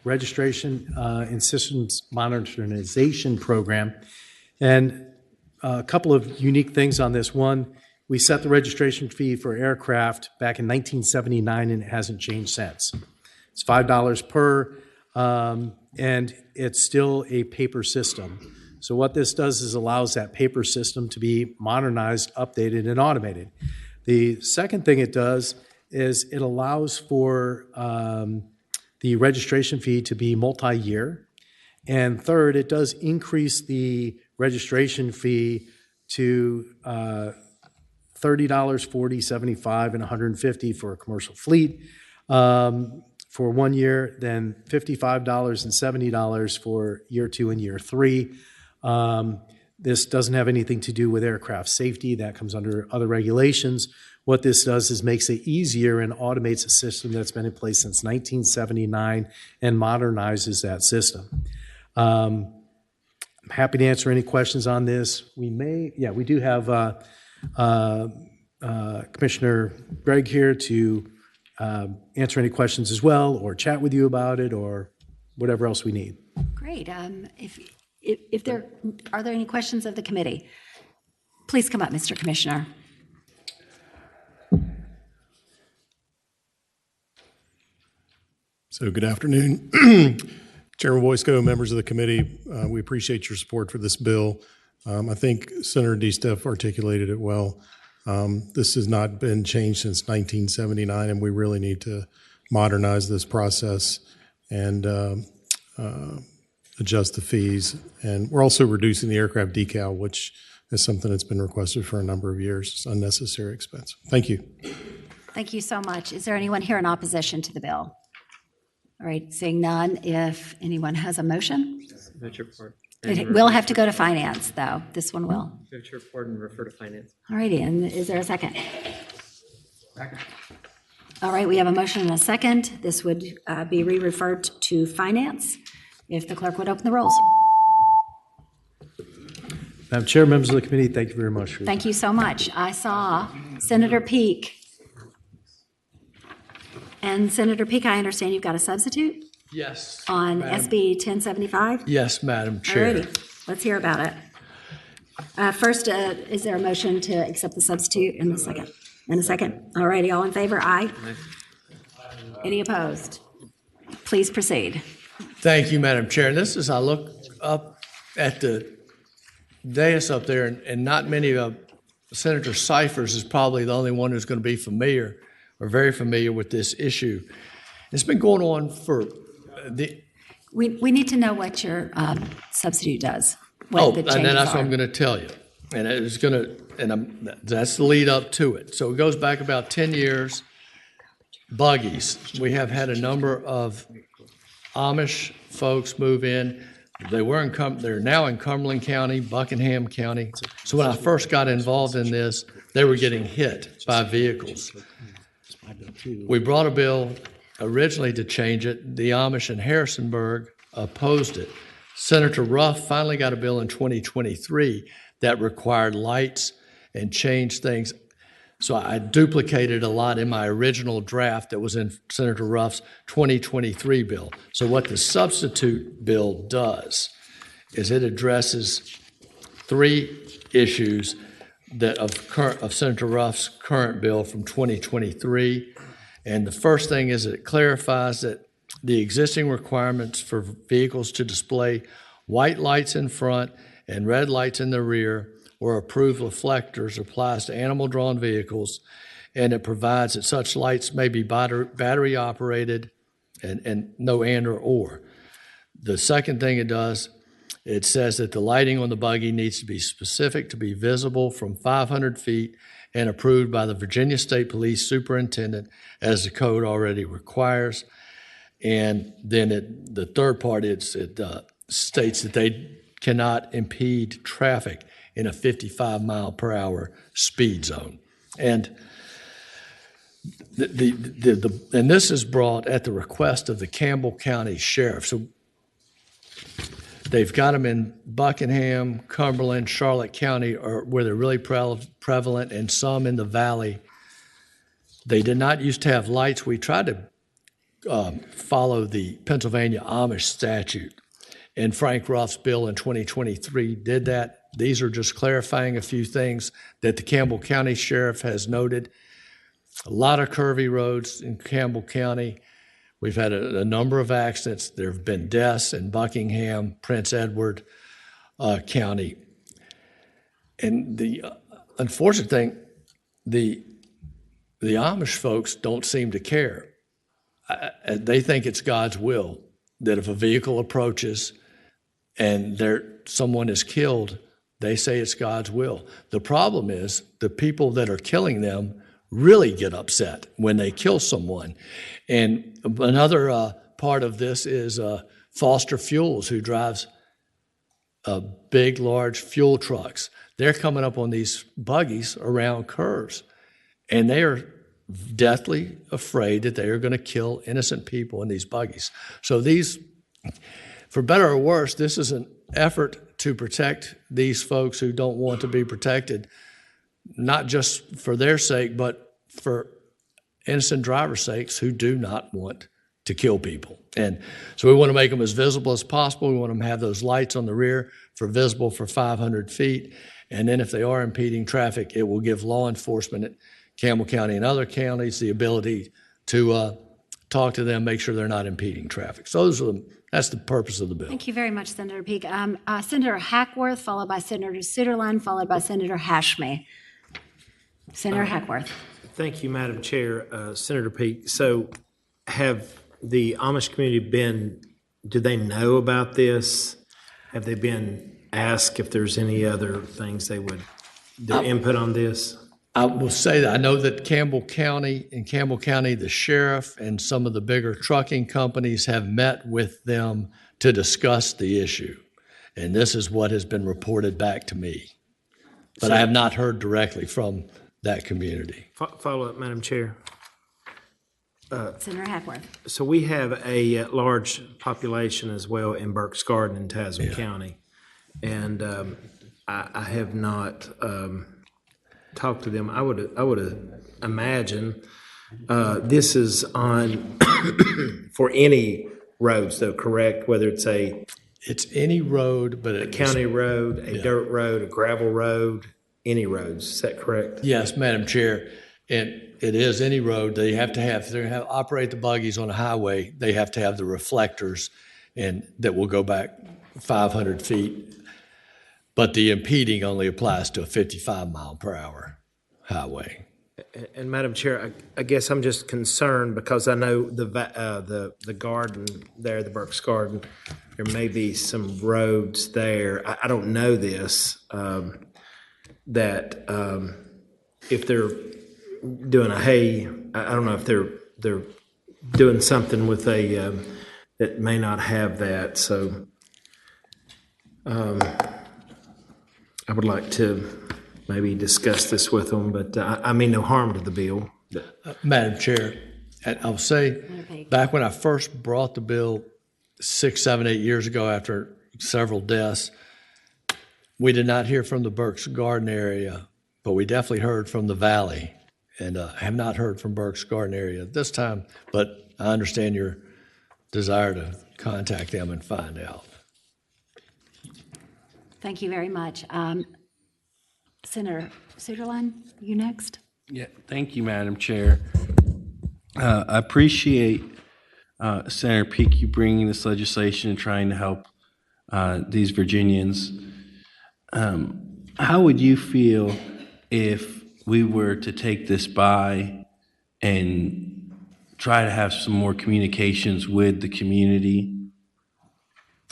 Registration and Systems Modernization Program. And a couple of unique things on this. One, we set the registration fee for aircraft back in 1979, and it hasn't changed since. It's $5 per, and it's still a paper system. So what this does is allows that paper system to be modernized, updated, and automated. The second thing it does is it allows for the registration fee to be multi-year. And third, it does increase the registration fee to $30, $40, $75, and $150 for a commercial fleet for 1 year, then $55 and $70 for year 2 and year 3. This doesn't have anything to do with aircraft safety. That comes under other regulations. What this does is makes it easier and automates a system that's been in place since 1979 and modernizes that system. I'm happy to answer any questions on this. We do have Commissioner Gregg here to answer any questions as well, or chat with you about it, or whatever else we need. Great. If there are there any questions of the committee? Please come up, Mr. Commissioner. So good afternoon. Chairman Boysko, members of the committee, we appreciate your support for this bill. I think Senator DeSteph articulated it well. This has not been changed since 1979, and we really need to modernize this process and adjust the fees. And we're also reducing the aircraft decal, which is something that's been requested for a number of years. It's unnecessary expense. Thank you. Thank you so much. Is there anyone here in opposition to the bill? All right, seeing none, if anyone has a motion? Vote to report. It will have to go to finance, though. This one will. Vote to report and refer to finance. All righty, and is there a second? Second. All right, we have a motion and a second. This would be re-referred to finance. If the clerk would open the rolls. Madam Chair, members of the committee, thank you very much. Thank you so much. I saw Senator Peake. And Senator Peake, I understand you've got a substitute Yes. on Madam- SB 1075? Yes, Madam Chair. All righty, let's hear about it. First, is there a motion to accept the substitute in the second? In a second. All righty, all in favor? Aye. Any opposed? Please proceed. Thank you, Madam Chair. And this is, I look up at the dais up there, and not many of Senator Cyphers is probably the only one who's going to be familiar or very familiar with this issue. It's been going on for We need to know what your substitute does. and then that's what I'm going to tell you. And it's going to, that's the lead up to it. So it goes back about 10 years. Buggies. We have had a number of Amish folks move in. They're now in Cumberland County, Buckingham County. So when I first got involved in this, they were getting hit by vehicles. We brought a bill originally to change it. The Amish in Harrisonburg opposed it. Senator Ruff finally got a bill in 2023 that required lights and changed things. So I duplicated a lot in my original draft that was in Senator Ruff's 2023 bill. So what the substitute bill does is it addresses 3 issues that of Senator Ruff's current bill from 2023. And the first thing is it clarifies that the existing requirements for vehicles to display white lights in front and red lights in the rear or approved reflectors applies to animal-drawn vehicles, and it provides that such lights may be battery operated and no and or. The second thing it does, it says that the lighting on the buggy needs to be specific to be visible from 500 feet and approved by the Virginia State Police Superintendent as the code already requires. And then the third part, it states that they cannot impede traffic in a 55 mile per hour speed zone. And and this is brought at the request of the Campbell County Sheriff. So they've got them in Buckingham, Cumberland, Charlotte County, or where they're really prevalent, and some in the valley. They did not used to have lights. We tried to follow the Pennsylvania Amish statute, and Frank Ruff's bill in 2023 did that. These are just clarifying a few things that the Campbell County Sheriff has noted. A lot of curvy roads in Campbell County. We've had a number of accidents. There have been deaths in Buckingham, Prince Edward County. And the unfortunate thing, the Amish folks don't seem to care. They think it's God's will that if a vehicle approaches and someone is killed, They say it's God's will. The problem is the people that are killing them really get upset when they kill someone. And another part of this is Foster Fuels, who drives big, large fuel trucks. They're coming up on these buggies around curves, and they are deathly afraid that they are going to kill innocent people in these buggies. So these, for better or worse, this is an effort to protect these folks who don't want to be protected, not just for their sake, but for innocent drivers' sakes who do not want to kill people. And so we want to make them as visible as possible. We want them to have those lights on the rear for visible for 500 feet. And then if they are impeding traffic, it will give law enforcement at Campbell County and other counties the ability to talk to them, make sure they're not impeding traffic. So that's the purpose of the bill. Thank you very much, Senator Peake. Senator Hackworth, followed by Senator Suderline, followed by Senator Hashmi. Senator Hackworth. Thank you, Madam Chair. Senator Peake, so have the Amish community do they know about this? Have they been asked if there's any other things their input on this? I will say that I know that Campbell County, the sheriff and some of the bigger trucking companies have met with them to discuss the issue. And this is what has been reported back to me. But I have not heard directly from that community. Follow up, Madam Chair. Senator Hackworth. So we have a large population as well in Berks Garden in Tazewell County. And I have not talked to them. I would imagine this is on for any roads though, correct? Whether it's any road, but a county road, a dirt road, a gravel road, any roads. Is that correct? Yes, Madam Chair. And it is any road. They have to have, if they're going to operate the buggies on a highway, they have to have the reflectors and that will go back 500 feet. But the impeding only applies to a 55 mile per hour highway. And Madam Chair, I guess I'm just concerned because I know the garden there, the Berks Garden, there may be some roads there. I don't know this, that if they're doing I don't know if they're doing something with that may not have that. So I would like to maybe discuss this with them, but I mean no harm to the bill. Madam Chair, I'll say back when I first brought the bill 6, 7, 8 years ago after several deaths, we did not hear from the Berks Garden area, but we definitely heard from the Valley, and have not heard from Berks Garden area this time, but I understand your desire to contact them and find out. Thank you very much. Senator Suderline, you next. Yeah, thank you, Madam Chair. I appreciate Senator Peake you bringing this legislation and trying to help these Virginians. How would you feel if we were to take this by and try to have some more communications with the community?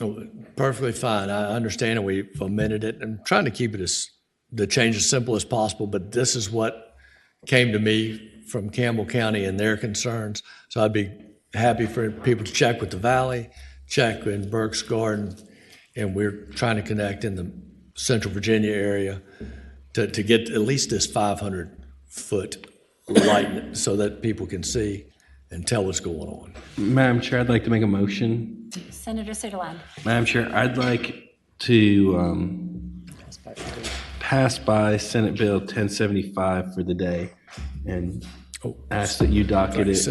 Oh, perfectly fine. I understand, and we've amended it. I'm trying to keep it the change as simple as possible, but this is what came to me from Campbell County and their concerns. So I'd be happy for people to check with the Valley, check in Berks Garden, and we're trying to connect in the Central Virginia area to get at least this 500-foot light so that people can see and tell what's going on. Madam Chair, I'd like to make a motion. Senator Suderline. Madam Chair, I'd like to pass by Senate Bill 1075 for the day and ask that you docket it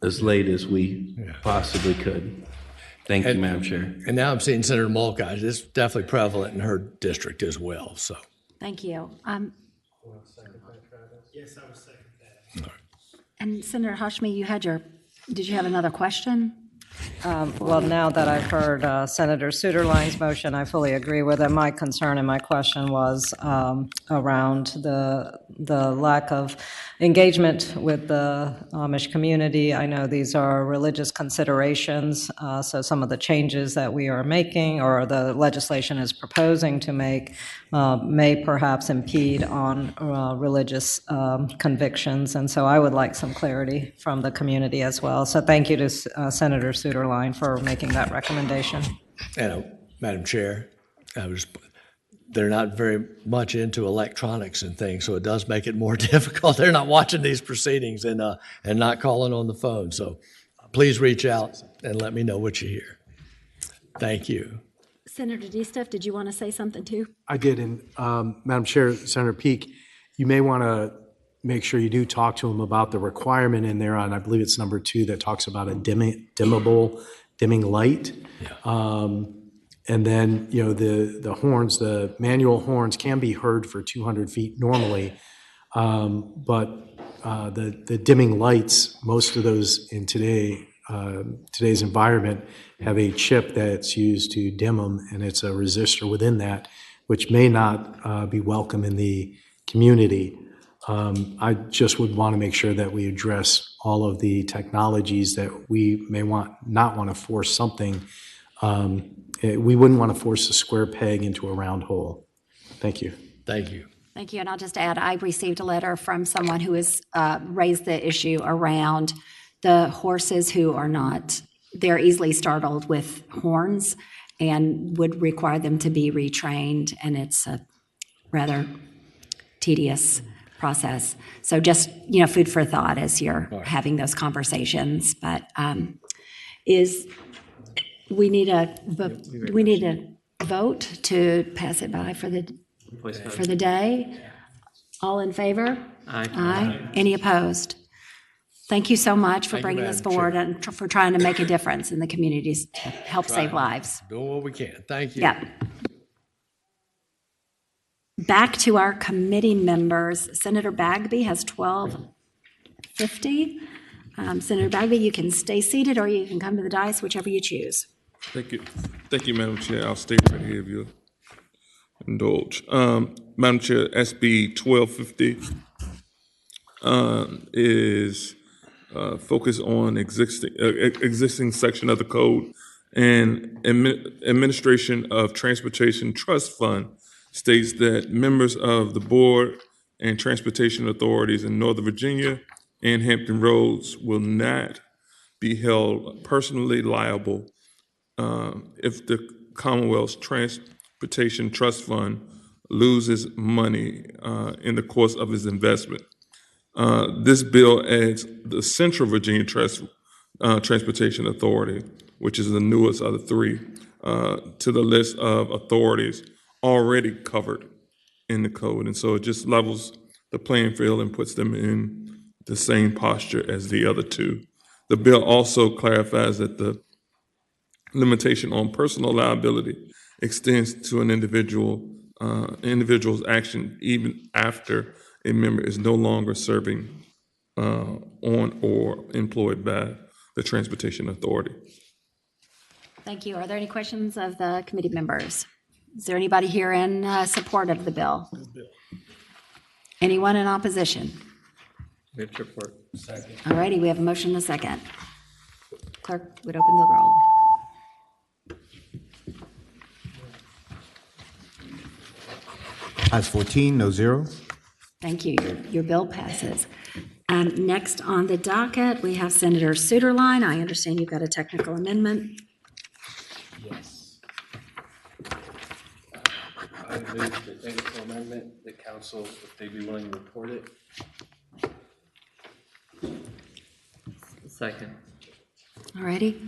as late as we possibly could. Thank you, Madam Chair. And now I'm seeing Senator Mulcahy. It's definitely prevalent in her district as well. So, thank you. Yes, I was second that. And Senator Hashmi, did you have another question? Well, now that I've heard Senator Suderline's motion, I fully agree with it. My concern and my question was around the lack of engagement with the Amish community. I know these are religious considerations, so some of the changes that we are making or the legislation is proposing to make may perhaps impede on religious convictions, and so I would like some clarity from the community as well. So thank you to Senator Suderline for making that recommendation. And Madam Chair, they're not very much into electronics and things, so it does make it more difficult. They're not watching these proceedings and not calling on the phone. So please reach out and let me know what you hear. Thank you. Senator DeStuff, did you want to say something too? I did, and Madam Chair, Senator Peake, you may want to make sure you do talk to him about the requirement in there on, I believe it's number 2, that talks about a dimming light. Yeah. And then, the horns, the manual horns can be heard for 200 feet normally. But the dimming lights, most of those in today's environment have a chip that's used to dim them, and it's a resistor within that, which may not be welcome in the community. I just would want to make sure that we address all of the technologies that we may not want to force something. We wouldn't want to force a square peg into a round hole. Thank you. Thank you. Thank you. And I'll just add, I received a letter from someone who has raised the issue around the horses who are not, they're easily startled with horns and would require them to be retrained. And it's a rather tedious process. So just, food for thought as you're having those conversations. But we need a vote to pass it by for the day. All in favor? Aye. Aye. Any opposed? Thank you so much for bringing this forward and for trying to make a difference in the communities to help save lives. Doing what we can. Thank you. Yeah. Back to our committee members. Senator Bagby has 1250. Senator Bagby, you can stay seated or you can come to the dais, whichever you choose. Thank you. Thank you, Madam Chair. I'll stay right here if you'll indulge. Madam Chair, SB 1250 is focused on existing section of the code, and administration of Transportation Trust Fund states that members of the board and transportation authorities in Northern Virginia and Hampton Roads will not be held personally liable if the Commonwealth's Transportation Trust Fund loses money in the course of its investment. This bill adds the Central Virginia Transportation Authority, which is the newest of the three, to the list of authorities already covered in the code. And so it just levels the playing field and puts them in the same posture as the other two. The bill also clarifies that the limitation on personal liability extends to an individual's action even after a member is no longer serving on or employed by the Transportation Authority. Thank you. Are there any questions of the committee members? Is there anybody here in support of the bill? Anyone in opposition? Move to report. Second. All righty, we have a motion and a second. Clerk would open the roll. Ayes 14, no zero. Thank you. Your bill passes. Next on the docket, we have Senator Suderline. I understand you've got a technical amendment. Yes. I move the technical amendment, the council, if they be willing to report it. Second. All righty.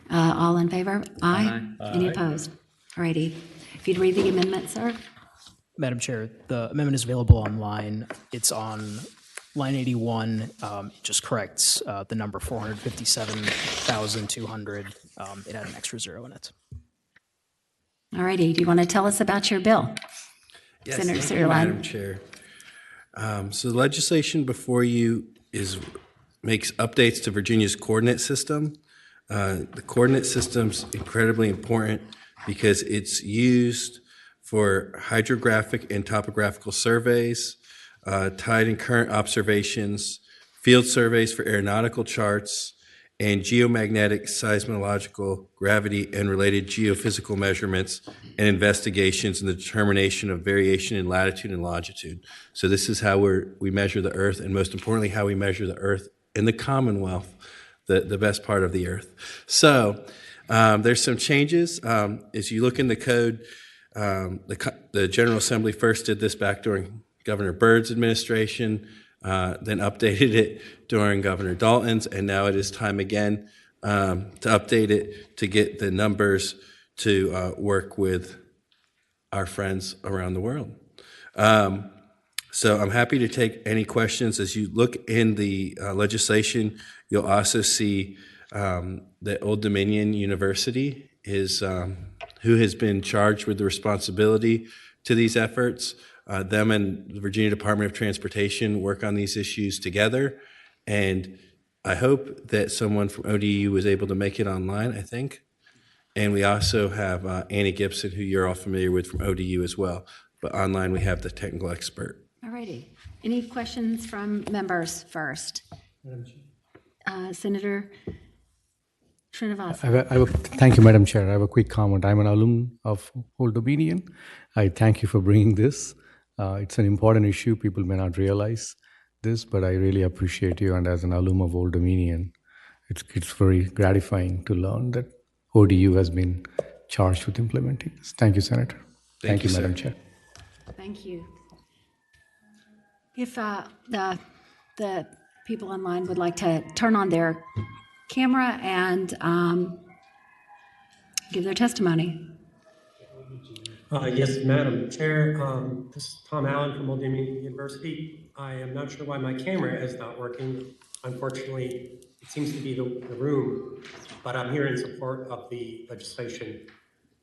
All in favor? Aye. Any opposed? All righty. If you'd read the amendment, sir. Madam Chair, the amendment is available online. It's on line 81. It just corrects the number 457,200. It had an extra zero in it. All righty. Do you want to tell us about your bill? Yes, Senator thank you, Suderline. Madam Chair. So the legislation before you makes updates to Virginia's coordinate system. The coordinate system's incredibly important because it's used for hydrographic and topographical surveys. tide and current observations, field surveys for aeronautical charts, and geomagnetic, seismological, gravity, and related geophysical measurements and investigations in the determination of variation in latitude and longitude. So this is how we measure the Earth, and most importantly, how we measure the Earth in the Commonwealth, the best part of the Earth. So there's some changes. As you look in the code, the General Assembly first did this back during Governor Byrd's administration, then updated it during Governor Dalton's, and now it is time again to update it to get the numbers to work with our friends around the world. So I'm happy to take any questions. As you look in the legislation, you'll also see that Old Dominion University is who has been charged with the responsibility to these efforts. Them and the Virginia Department of Transportation work on these issues together, and I hope that someone from ODU was able to make it online, I think. And we also have Annie Gibson, who you're all familiar with from ODU as well. But online we have the technical expert. All righty. Any questions from members first? Senator Srinivasan. Thank you, Madam Chair. I have a quick comment. I'm an alum of Old Dominion. I thank you for bringing this. It's an important issue. People may not realize this, but I really appreciate you. And as an alum of Old Dominion, it's very gratifying to learn that ODU has been charged with implementing this. Thank you, Senator. Thank you, Madam Chair. Thank you. If the people online would like to turn on their camera and give their testimony. Yes, Madam Chair. This is Tom Allen from Old Dominion University. I am not sure why my camera is not working. Unfortunately, it seems to be the room, but I'm here in support of the legislation.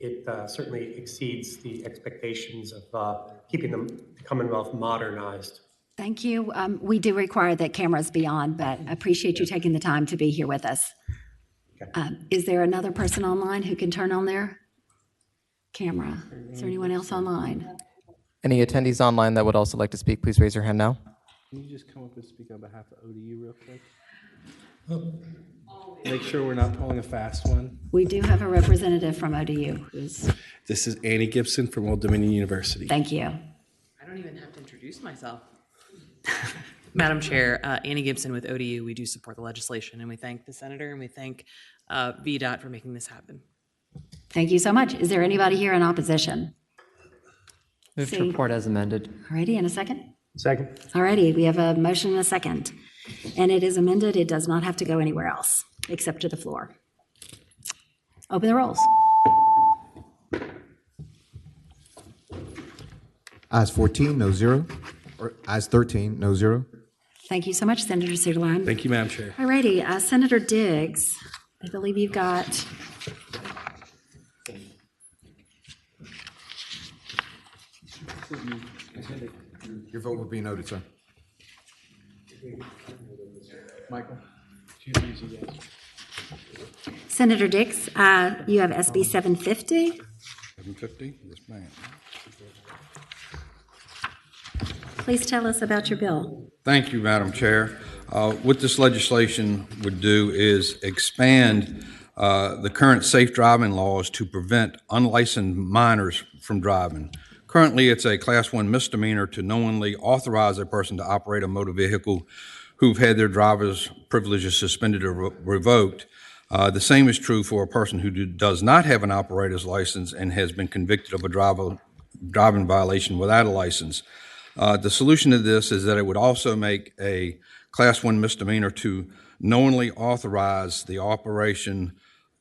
It certainly exceeds the expectations of keeping the Commonwealth modernized. Thank you. We do require that cameras be on, but I appreciate you taking the time to be here with us. Is there another person online who can turn on their camera? Is there anyone else online? Any attendees online that would also like to speak, please raise your hand now. Can you just come up and speak on behalf of ODU real quick? Make sure we're not pulling a fast one. We do have a representative from ODU. This is Annie Gibson from Old Dominion University. Thank you. I don't even have to introduce myself. Madam Chair, Annie Gibson with ODU. We do support the legislation, and we thank the senator and we thank VDOT for making this happen. Thank you so much. Is there anybody here in opposition? Move to report as amended. All righty, in a second? Second. All righty, we have a motion and a second. And it is amended. It does not have to go anywhere else except to the floor. Open the rolls. Ayes 14, no zero. Or ayes 13, no zero. Thank you so much, Senator Sugarline. Thank you, Madam Chair. All righty, Senator Diggs, I believe you've got. Your vote will be noted, sir. Michael? Senator Diggs, you have SB 750. 750, yes, ma'am. Please tell us about your bill. Thank you, Madam Chair. What this legislation would do is expand the current safe driving laws to prevent unlicensed minors from driving. Currently, it's a Class 1 misdemeanor to knowingly authorize a person to operate a motor vehicle who've had their driver's privileges suspended or revoked. The same is true for a person who does not have an operator's license and has been convicted of a driving violation without a license. The solution to this is that it would also make a Class 1 misdemeanor to knowingly authorize the operation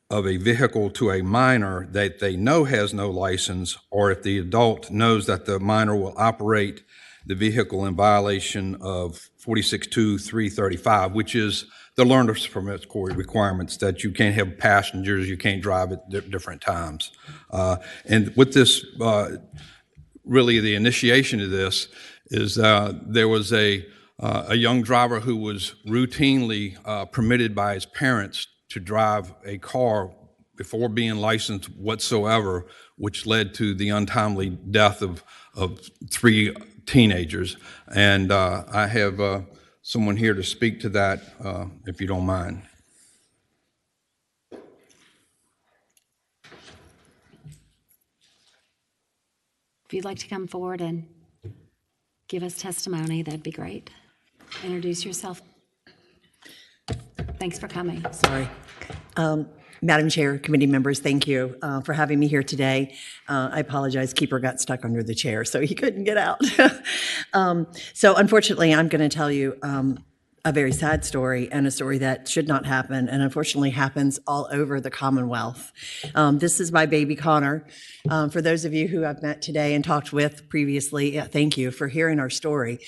of a vehicle to a minor that they know has no license, or if the adult knows that the minor will operate the vehicle in violation of 46-2-335, which is the learner's permit requirements, that you can't have passengers, you can't drive at different times. And with this, really the initiation of this is there was a young driver who was routinely permitted by his parents to drive a car before being licensed whatsoever, which led to the untimely death of 3 teenagers. And I have someone here to speak to that, if you don't mind. If you'd like to come forward and give us testimony, that'd be great. Introduce yourself. Thanks for coming. Sorry. Madam Chair, committee members, thank you for having me here today. I apologize, Keeper got stuck under the chair, so he couldn't get out. So unfortunately, I'm going to tell you a very sad story, and a story that should not happen, and unfortunately happens all over the Commonwealth. This is my baby Connor. For those of you who I've met today and talked with previously, thank you for hearing our story.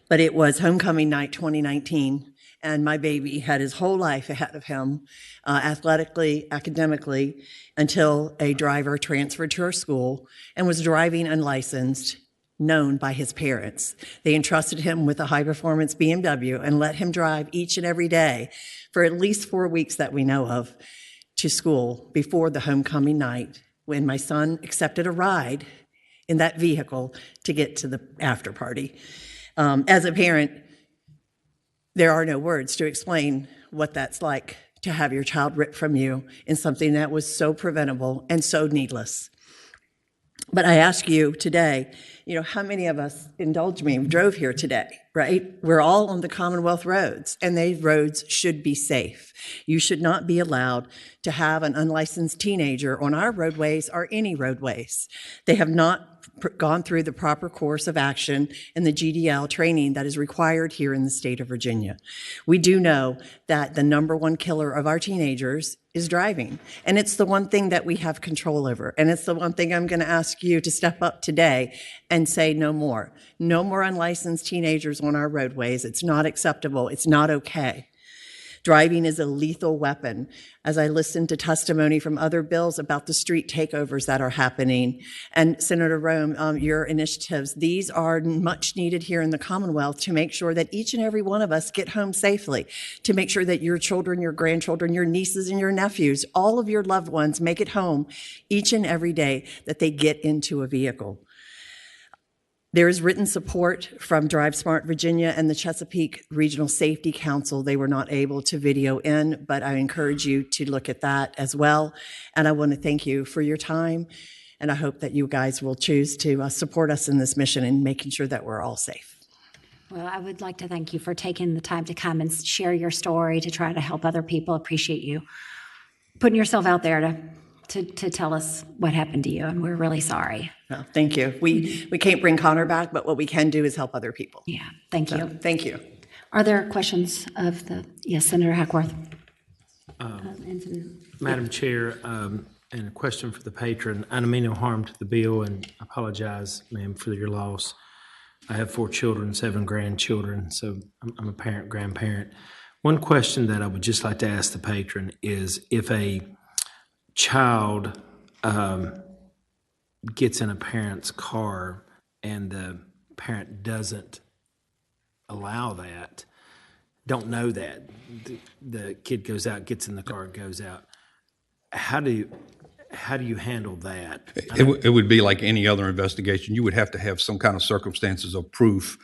But it was homecoming night 2019. And my baby had his whole life ahead of him, athletically, academically, until a driver transferred to our school and was driving unlicensed, known by his parents. They entrusted him with a high-performance BMW and let him drive each and every day for at least 4 weeks that we know of to school before the homecoming night, when my son accepted a ride in that vehicle to get to the after party. As a parent, there are no words to explain what that's like, to have your child ripped from you in something that was so preventable and so needless. But I ask you today, how many of us, indulge me, drove here today, right? We're all on the Commonwealth roads, and these roads should be safe. You should not be allowed to have an unlicensed teenager on our roadways or any roadways. They have not gone through the proper course of action and the GDL training that is required here in the state of Virginia. We do know that the #1 killer of our teenagers is driving, and it's the one thing that we have control over, and it's the one thing I'm going to ask you to step up today and say no more. No more unlicensed teenagers on our roadways. It's not acceptable. It's not okay. Driving is a lethal weapon. As I listened to testimony from other bills about the street takeovers that are happening, and Senator Rome, your initiatives, these are much needed here in the Commonwealth to make sure that each and every one of us get home safely, to make sure that your children, your grandchildren, your nieces and your nephews, all of your loved ones make it home each and every day that they get into a vehicle. There is written support from Drive Smart Virginia and the Chesapeake Regional Safety Council. They were not able to video in, but I encourage you to look at that as well. And I want to thank you for your time, and I hope that you guys will choose to support us in this mission and making sure that we're all safe. Well, I would like to thank you for taking the time to come and share your story, to try to help other people. Appreciate you putting yourself out there to tell us what happened to you, and we're really sorry. Well, thank you. We can't bring Connor back, but what we can do is help other people. Yeah, thank you. Thank you. Are there questions of yes, Senator Hackworth? Madam Chair, and a question for the patron. I mean no harm to the bill, and I apologize, ma'am, for your loss. I have 4 children, 7 grandchildren, so I'm a parent, grandparent. One question that I would just like to ask the patron is, if a child gets in a parent's car and the parent doesn't allow that, don't know that, the kid goes out, gets in the car, goes out, how do you handle that? It would be like any other investigation. You would have to have some kind of circumstances of proof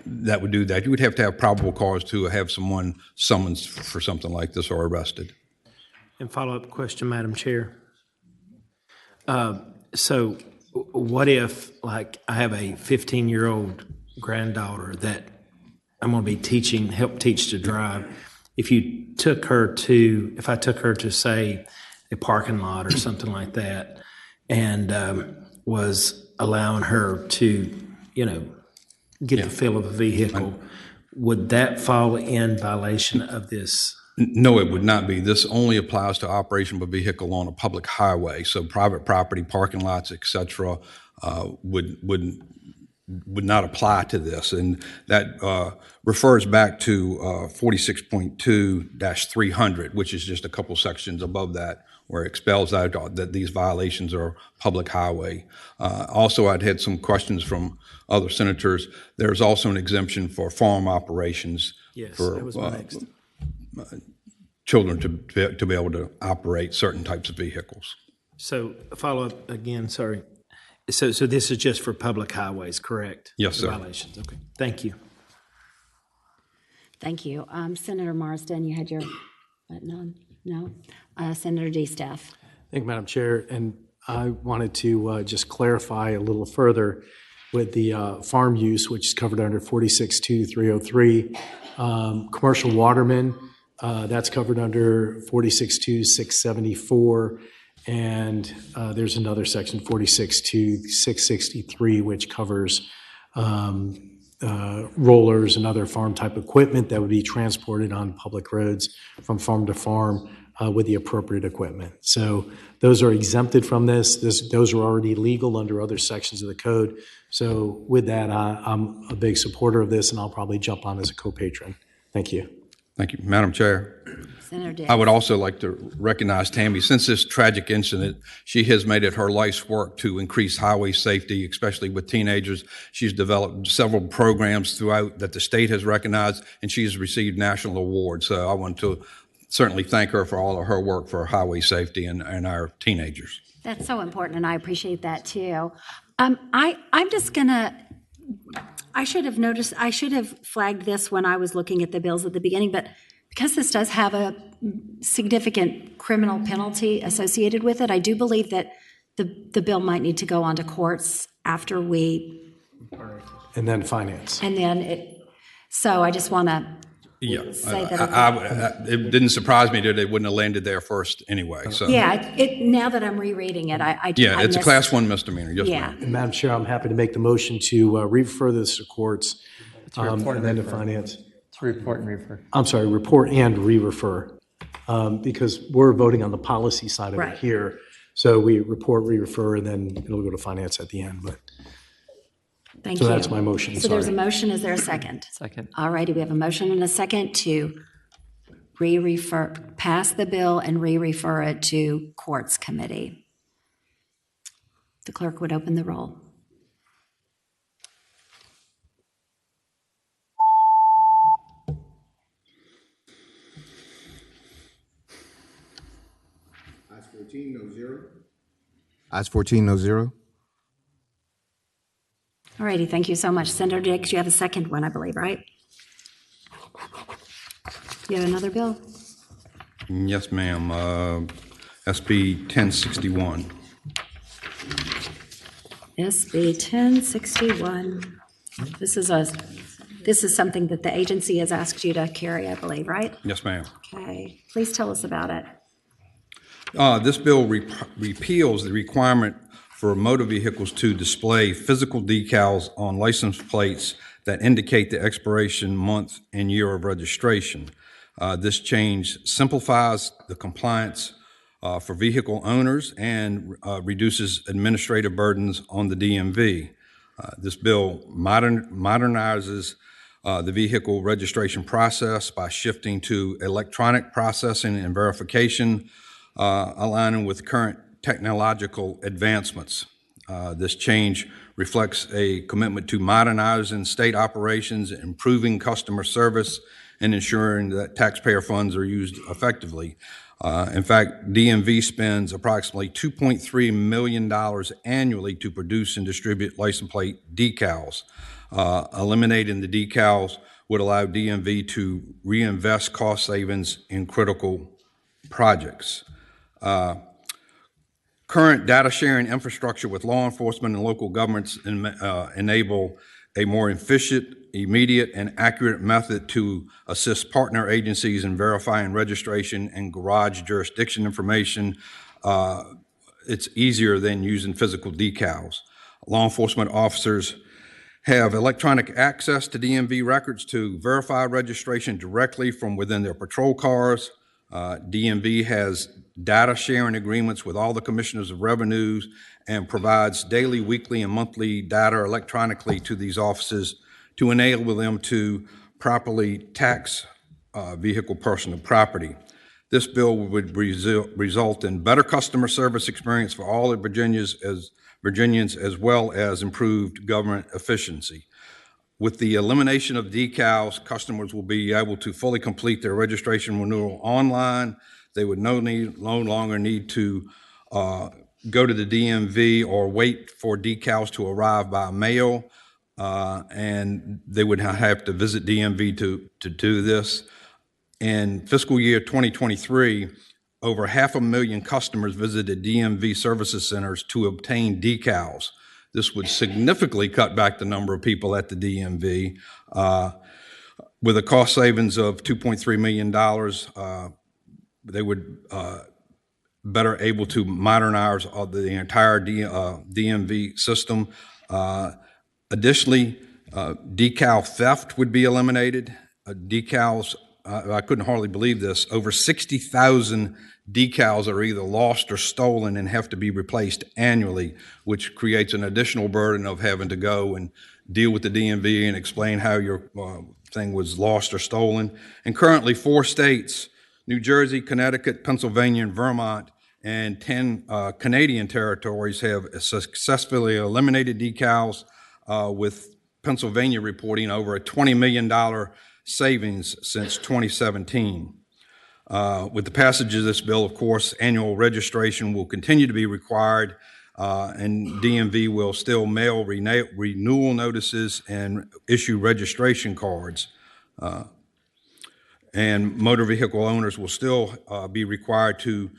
that would do that. You would have to have probable cause to have someone summoned for something like this or arrested. And follow-up question, Madam Chair. So what if, like, I have a 15-year-old granddaughter that I'm going to be help teach to drive. If I took her to, say, a parking lot or something like that, and was allowing her to, get the feel of a vehicle, would that fall in violation of this? No, it would not be. This only applies to operation of a vehicle on a public highway. So private property, parking lots, et cetera, would not apply to this. And that refers back to 46.2-300, which is just a couple sections above that, where it spells out that these violations are public highway. Also, I'd had some questions from other senators. There's also an exemption for farm operations. Yes, for, that was my next. children to be able to operate certain types of vehicles. So follow up again, sorry. So this is just for public highways, correct? Yes, The sir. Violations, okay. Thank you. Thank you. Senator Marsden, you had your button on? No? Senator D. Staff. Thank you, Madam Chair. And I wanted to just clarify a little further with the farm use, which is covered under 462303. Commercial watermen, that's covered under 462674. And there's another section, 462663, which covers rollers and other farm type equipment that would be transported on public roads from farm to farm with the appropriate equipment. So those are exempted from this. Those are already legal under other sections of the code. So with that, I'm a big supporter of this, and I'll probably jump on as a co-patron. Thank you. Thank you, Madam Chair. Senator Davis. I would also like to recognize Tammy. Since this tragic incident, she has made it her life's work to increase highway safety, especially with teenagers. She's developed several programs throughout that the state has recognized, and she's received national awards. So I want to certainly thank her for all of her work for highway safety and our teenagers. That's so important, and I appreciate that too. I'm just gonna, I should have flagged this when I was looking at the bills at the beginning, but because this does have a significant criminal penalty associated with it, I do believe that the bill might need to go on to courts after we. And then finance. And then so I just want to say that. It didn't surprise me that it wouldn't have landed there first anyway. So Yeah, now that I'm rereading it, it's a class 1 misdemeanor. Yes, ma'am. And Madam Chair, I'm happy to make the motion to refer this to courts and then to finance. To report and refer. I'm sorry, report and re-refer, because we're voting on the policy side of Right. it here. So we report, re-refer, and then it'll go to finance at the end. But Thank you. so that's my motion. So there's a motion. Is there a second? Second. All righty, we have a motion and a second to pass the bill and re-refer it to courts committee. The clerk would open the roll. Ayes 14, no zero. Ayes 14, no zero. All righty, thank you so much. Senator Diggs, you have a second one, I believe, right? You have another bill? Yes, ma'am. SB 1061. SB 1061. This is something that the agency has asked you to carry, I believe, right? Yes, ma'am. Okay, please tell us about it. This bill repeals the requirement for motor vehicles to display physical decals on license plates that indicate the expiration month and year of registration. This change simplifies the compliance for vehicle owners and reduces administrative burdens on the DMV. This bill modernizes the vehicle registration process by shifting to electronic processing and verification, aligning with current technological advancements. This change reflects a commitment to modernizing state operations, improving customer service, and ensuring that taxpayer funds are used effectively. In fact, DMV spends approximately $2.3 million annually to produce and distribute license plate decals. Eliminating the decals would allow DMV to reinvest cost savings in critical projects. Current data sharing infrastructure with law enforcement and local governments enable a more efficient, immediate, and accurate method to assist partner agencies in verifying registration and garage jurisdiction information. It's easier than using physical decals. Law enforcement officers have electronic access to DMV records to verify registration directly from within their patrol cars. DMV has data sharing agreements with all the commissioners of revenues and provides daily, weekly, and monthly data electronically to these offices to enable them to properly tax vehicle personal property. This bill would result in better customer service experience for all of Virginians as well as improved government efficiency. With the elimination of decals, customers will be able to fully complete their registration renewal online. They would no longer need to go to the DMV or wait for decals to arrive by mail, and they would have to visit DMV to do this. In fiscal year 2023, over 500,000 customers visited DMV services centers to obtain decals. This would significantly cut back the number of people at the DMV. With a cost savings of $2.3 million, they would better able to modernize the entire DMV system. Additionally, decal theft would be eliminated. Decals, I couldn't hardly believe this, over 60,000 decals are either lost or stolen and have to be replaced annually, which creates an additional burden of having to go and deal with the DMV and explain how your thing was lost or stolen. And currently 4 states, New Jersey, Connecticut, Pennsylvania, and Vermont, and 10 Canadian territories have successfully eliminated decals, with Pennsylvania reporting over a $20 million savings since 2017. With the passage of this bill, of course, annual registration will continue to be required, and DMV will still mail renewal notices and issue registration cards. And motor vehicle owners will still be required to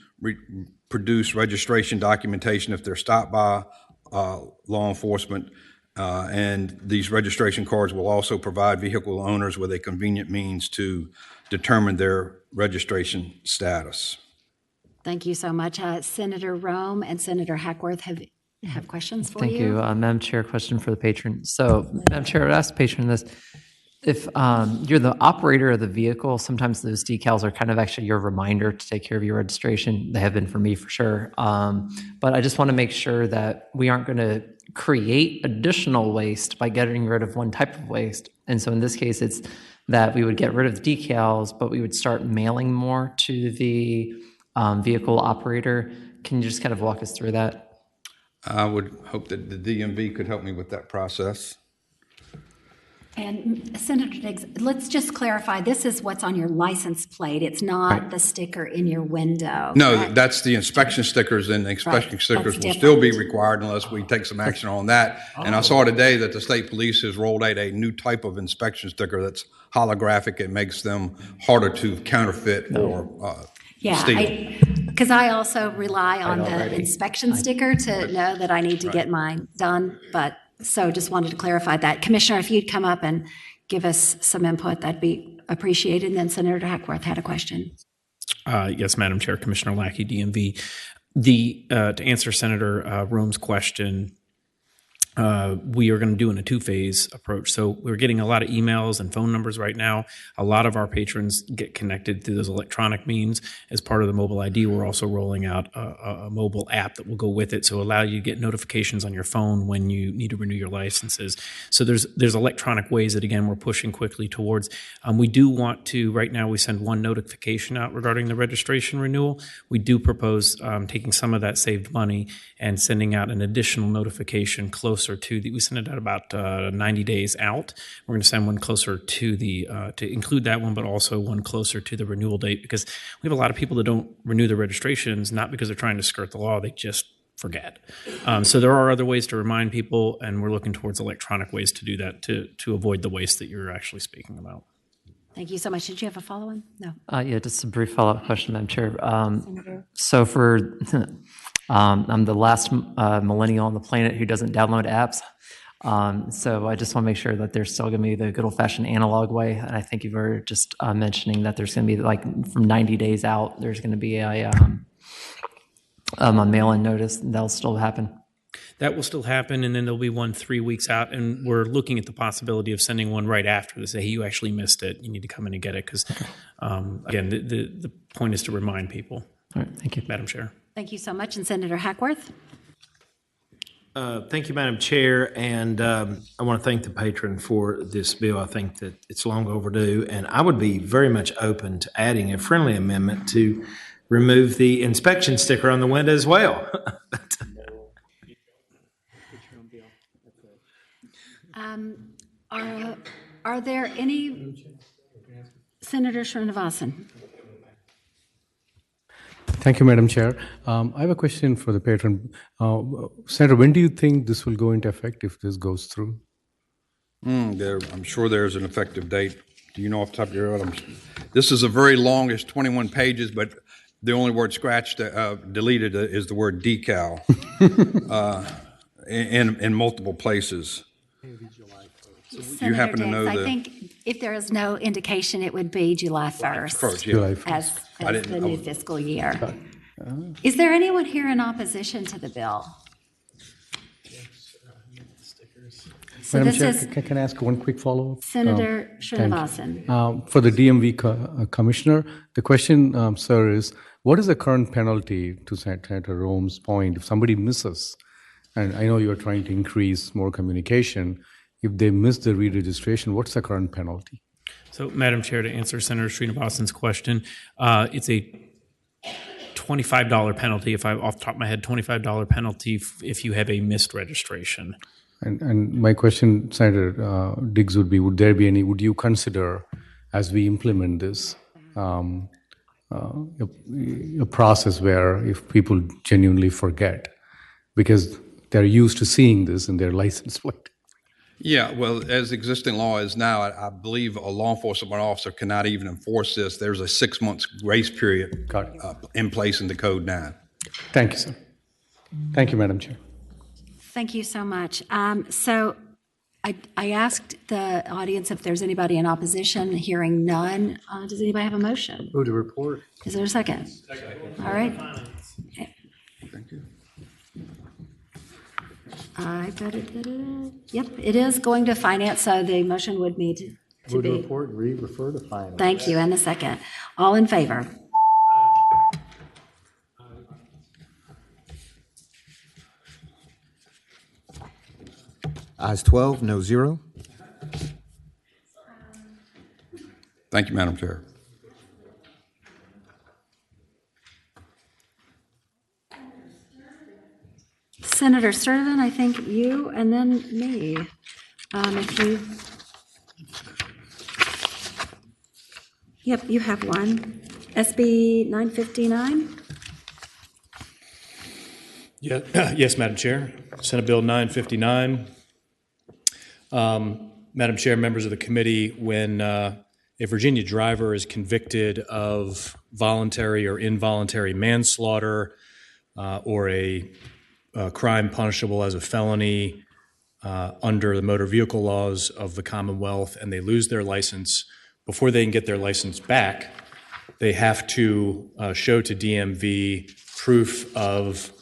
produce registration documentation if they're stopped by law enforcement. And these registration cards will also provide vehicle owners with a convenient means to determine their registration status. Thank you so much. Senator Rome and Senator Hackworth have questions for you. Thank you. Madam Chair, question for the patron. So, Madam Chair, I would ask the patron this. If you're the operator of the vehicle, sometimes those decals are kind of actually your reminder to take care of your registration. They have been for me for sure. But I just want to make sure that we aren't going to create additional waste by getting rid of one type of waste. And so in this case, it's that we would get rid of the decals, but we would start mailing more to the vehicle operator. Can you just kind of walk us through that? I would hope that the DMV could help me with that process. And Senator Diggs, let's just clarify, this is what's on your license plate. It's not the sticker in your window. No, correct? that's the inspection stickers, and the inspection stickers will still be required unless we take some action on that. And I saw today that the state police has rolled out a new type of inspection sticker that's holographic. It makes them harder to counterfeit or steal. Because I also rely on the inspection sticker to know that I need to get mine done, but so just wanted to clarify that. Commissioner, if you'd come up and give us some input, that'd be appreciated. And then Senator Hackworth had a question. Yes, Madam Chair, Commissioner Lackey, DMV. To answer Senator Rome's question, we are going to do in a 2-phase approach. So we're getting a lot of emails and phone numbers right now. A lot of our patrons get connected through those electronic means. As part of the mobile ID, we're also rolling out a mobile app that will go with it, so allow you to get notifications on your phone when you need to renew your licenses. So there's electronic ways that, again, we're pushing quickly towards. We do want to, right now we send one notification out regarding the registration renewal. We do propose taking some of that saved money and sending out an additional notification closer to we send it out about 90 days out. We're going to send one closer to to include that one, but also one closer to the renewal date, because we have a lot of people that don't renew their registrations, not because they're trying to skirt the law, they just forget. So there are other ways to remind people, and we're looking towards electronic ways to do that to avoid the waste that you're actually speaking about. Thank you so much. Did you have a follow-on? No. Yeah, just a brief follow-up question, Madam Chair. So for I'm the last millennial on the planet who doesn't download apps. So I just want to make sure that there's still going to be the good old-fashioned analog way. And I think you were just mentioning that there's going to be, like, from 90 days out, there's going to be a mail-in notice. That'll still happen. That will still happen, and then there'll be one 3 weeks out, and we're looking at the possibility of sending one right after to say, hey, you actually missed it. You need to come in and get it, because, again, the point is to remind people. All right, thank you. Madam Chair. Thank you so much. And Senator Hackworth? Thank you, Madam Chair, and I want to thank the patron for this bill. I think that it's long overdue, and I would be very much open to adding a friendly amendment to remove the inspection sticker on the window as well. Are there any, Senator Srinivasan? Thank you, Madam Chair. I have a question for the patron. Senator, when do you think this will go into effect if this goes through? I'm sure there's an effective date. Do you know off the top of your head? This is a very long, it's 21 pages, but the only word scratched, deleted is the word decal in multiple places. You happen to know Senator Diggs, the... I think if there is no indication, it would be July 1st. Yeah. July 1st. As the new fiscal year. Is there anyone here in opposition to the bill? So Madam this Chair, is can I ask one quick follow-up? Senator Thank you. Srinivasan. For the DMV commissioner, the question, sir, is what is the current penalty, to Senator Rome's point, if somebody misses, and I know you're trying to increase more communication, if they miss the re-registration, what's the current penalty? So, Madam Chair, to answer Senator Srinivasan's question, it's a $25 penalty, if I'm off the top of my head, $25 penalty if you have a missed registration. And my question, Senator Diggs, would be, would you consider, as we implement this, a process where if people genuinely forget, because they're used to seeing this in their license plate? Yeah, well, as existing law is now, I believe a law enforcement officer cannot even enforce this. There's a 6-month grace period in place in the Code 9. Thank you, sir. Thank you, Madam Chair. Thank you so much. So I asked the audience if there's anybody in opposition. Hearing none, does anybody have a motion? Move to report. Is there a second? All right. Thank you. Yep, it is going to finance, so the motion would need to Move to be. report and refer to finance. Thank you, and a second. All in favor? Ayes 12, no 0. Thank you, Madam Chair. Senator Sturtevant, I think you, and then me. If you, yep, you have one. SB 959? Yeah, yes, Madam Chair. Senate Bill 959. Madam Chair, members of the committee, when a Virginia driver is convicted of voluntary or involuntary manslaughter or a crime punishable as a felony under the motor vehicle laws of the Commonwealth, and they lose their license, before they can get their license back, they have to show to DMV proof of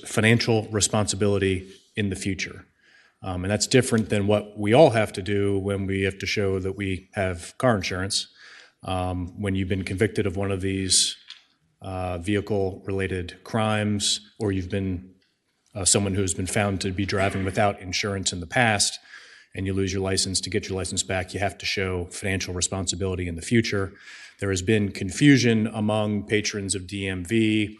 financial responsibility in the future. And that's different than what we all have to do when we have to show that we have car insurance. When you've been convicted of one of these vehicle-related crimes, or you've been someone who has been found to be driving without insurance in the past, and you lose your license, to get your license back, you have to show financial responsibility in the future. There has been confusion among patrons of DMV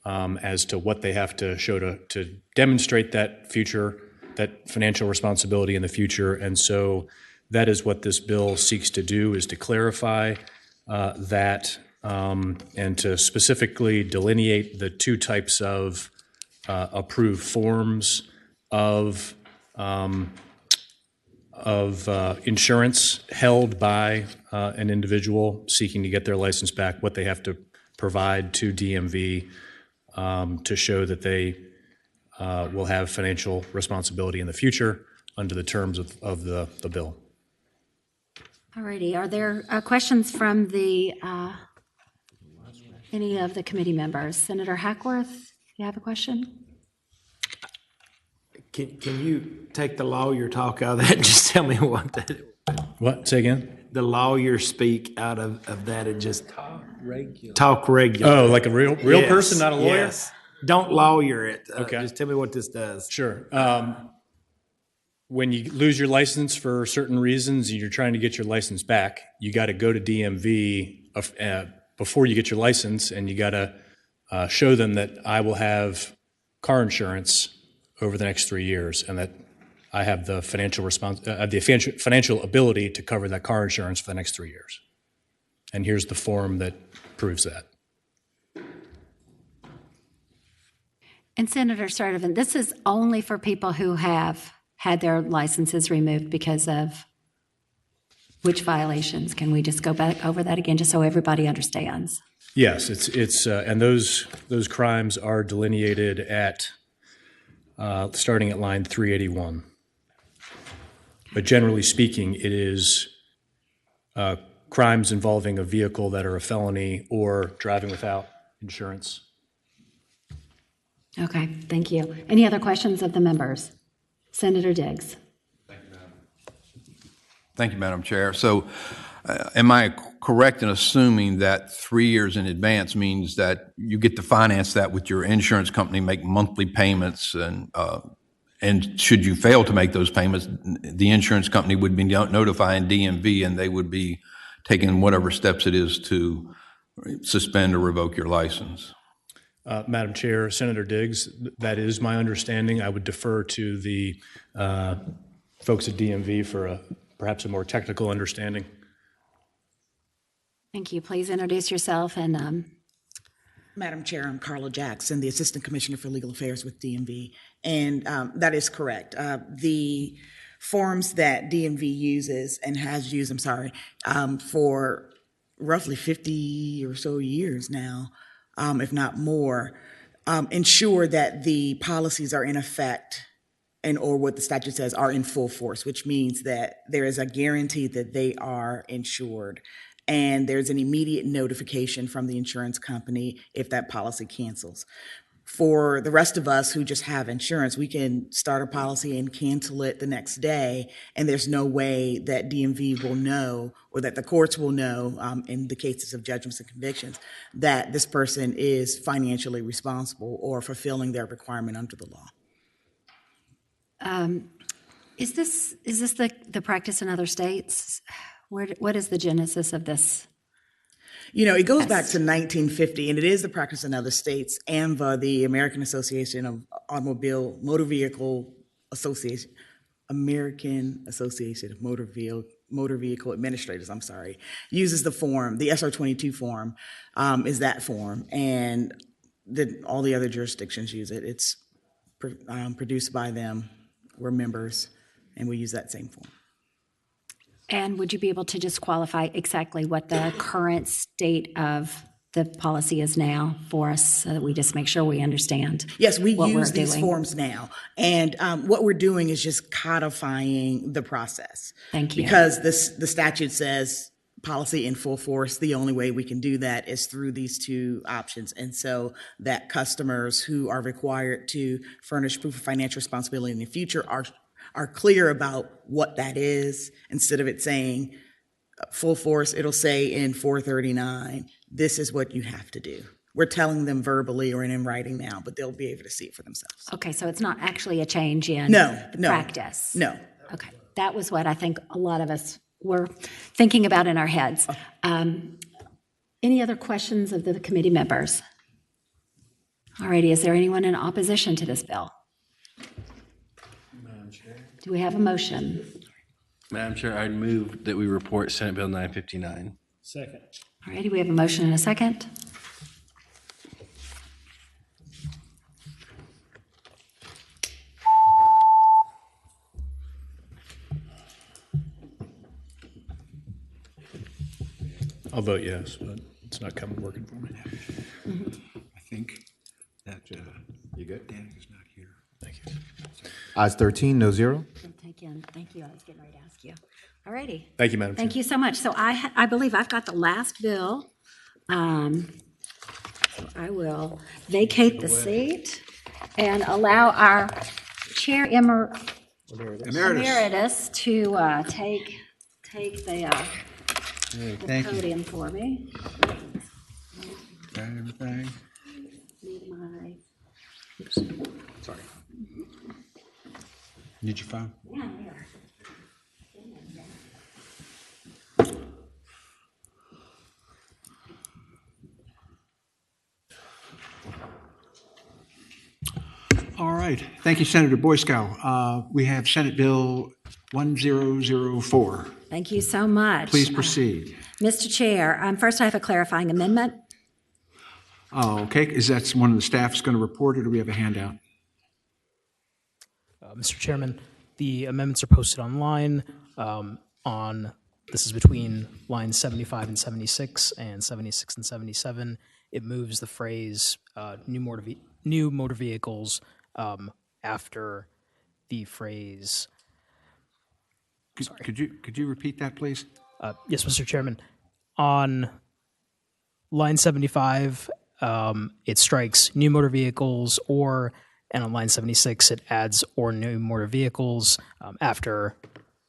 as to what they have to show to demonstrate that financial responsibility in the future. And so that is what this bill seeks to do, is to clarify that and to specifically delineate the two types of approved forms of insurance held by an individual seeking to get their license back, what they have to provide to DMV to show that they will have financial responsibility in the future under the terms of the bill. All righty. Are there questions from any of the committee members? Senator Hackworth, you have a question? Can you take the lawyer talk out of that and just tell me what that? What? Say again? The lawyer speak out of that and just talk regular. Oh, like a real Yes, person, not a lawyer? Yes. Don't lawyer it. Okay. Just tell me what this does. Sure. When you lose your license for certain reasons and you're trying to get your license back, you got to go to DMV before you get your license, and you got to show them that I will have car insurance over the next 3 years, and that I have the financial ability to cover that car insurance for the next 3 years. And here's the form that proves that. And Senator Sturtevant, this is only for people who have had their licenses removed because of which violations? Can we just go back over that again, just so everybody understands? Yes, and those crimes are delineated at starting at line 381. But generally speaking, it is crimes involving a vehicle that are a felony or driving without insurance. Okay, thank you. Any other questions of the members? Senator Diggs. Thank you, Madam Chair. So am I correct in assuming that 3 years in advance means that you get to finance that with your insurance company, make monthly payments, and should you fail to make those payments, the insurance company would be notifying DMV and they would be taking whatever steps it is to suspend or revoke your license? Madam Chair, Senator Diggs, that is my understanding. I would defer to the folks at DMV for perhaps a more technical understanding. Thank you. Please introduce yourself and. Madam Chair, I'm Carla Jackson, the Assistant Commissioner for Legal Affairs with DMV, and that is correct. The forms that DMV uses and has used, for roughly 50 or so years now, if not more, ensure that the policies are in effect or what the statute says are in full force, which means that there is a guarantee that they are insured. And there's an immediate notification from the insurance company if that policy cancels. For the rest of us who just have insurance, we can start a policy and cancel it the next day, and there's no way that DMV will know or that the courts will know, in the cases of judgments and convictions, that this person is financially responsible or fulfilling their requirement under the law. Is this the practice in other states? What is the genesis of this? You know, it goes back to 1950, and it is the practice in other states. AMVA, the American Association of Motor Vehicle Administrators, uses the form. The SR22 form is that form, and all the other jurisdictions use it. It's produced by them. We're members, and we use that same form. And would you be able to just qualify exactly what the current state of the policy is now for us so that we just make sure we understand? Yes, we use these forms now. And what we're doing is just codifying the process. Thank you. Because the statute says policy in full force, the only way we can do that is through these two options. And so that customers who are required to furnish proof of financial responsibility in the future are clear about what that is. Instead of it saying full force, it'll say in 439, this is what you have to do. We're telling them verbally or in writing now, but they'll be able to see it for themselves. Okay, so it's not actually a change in practice. No. Okay, that was what I think a lot of us were thinking about in our heads. Any other questions of the committee members? All righty, is there anyone in opposition to this bill? Do we have a motion? Madam Chair, I'd move that we report Senate Bill 959. Second. All righty, we have a motion and a second. I'll vote yes, but it's not working for me. I think that you good? Dan is not here. Thank you. Ayes 13, no 0. Thank you. I was getting ready to ask you. All righty. Thank you, Madam Chair. Thank you so much. So I believe I've got the last bill. So I will vacate the seat and allow our Chair Emeritus to take the podium for me. Got everything? Need my. Oops. Sorry. Need your phone? Yeah, there. All right. right. Thank you, Senator Boysko. We have Senate Bill 1004. Thank you so much. Please proceed. Mr. Chair, first I have a clarifying amendment. Oh, okay. Is that one of the staff's going to report, or do we have a handout? Mr. Chairman, the amendments are posted online this is between lines 75 and 76 and 76 and 77. It moves the phrase new motor vehicles after the phrase. Could you repeat that, please? Yes, Mr. Chairman. On line 75, it strikes new motor vehicles and on line 76, it adds or new motor vehicles after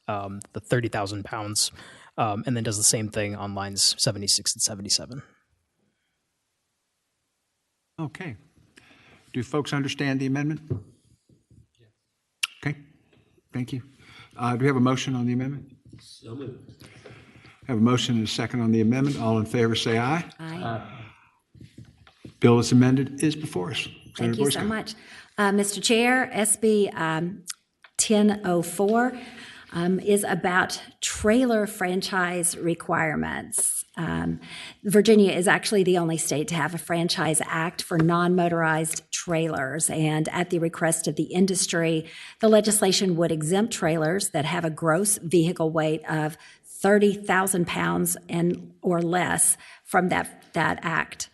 the 30,000 pounds, and then does the same thing on lines 76 and 77. Okay. Do folks understand the amendment? Okay. Thank you. Do we have a motion on the amendment? So moved. Have a motion and a second on the amendment. All in favor, say aye. Aye. Bill as amended is before us. Thank you so much. Mr. Chair, SB 1004 is about trailer franchise requirements. Virginia is actually the only state to have a franchise act for non-motorized trailers, and at the request of the industry, the legislation would exempt trailers that have a gross vehicle weight of 30,000 pounds or less from that act.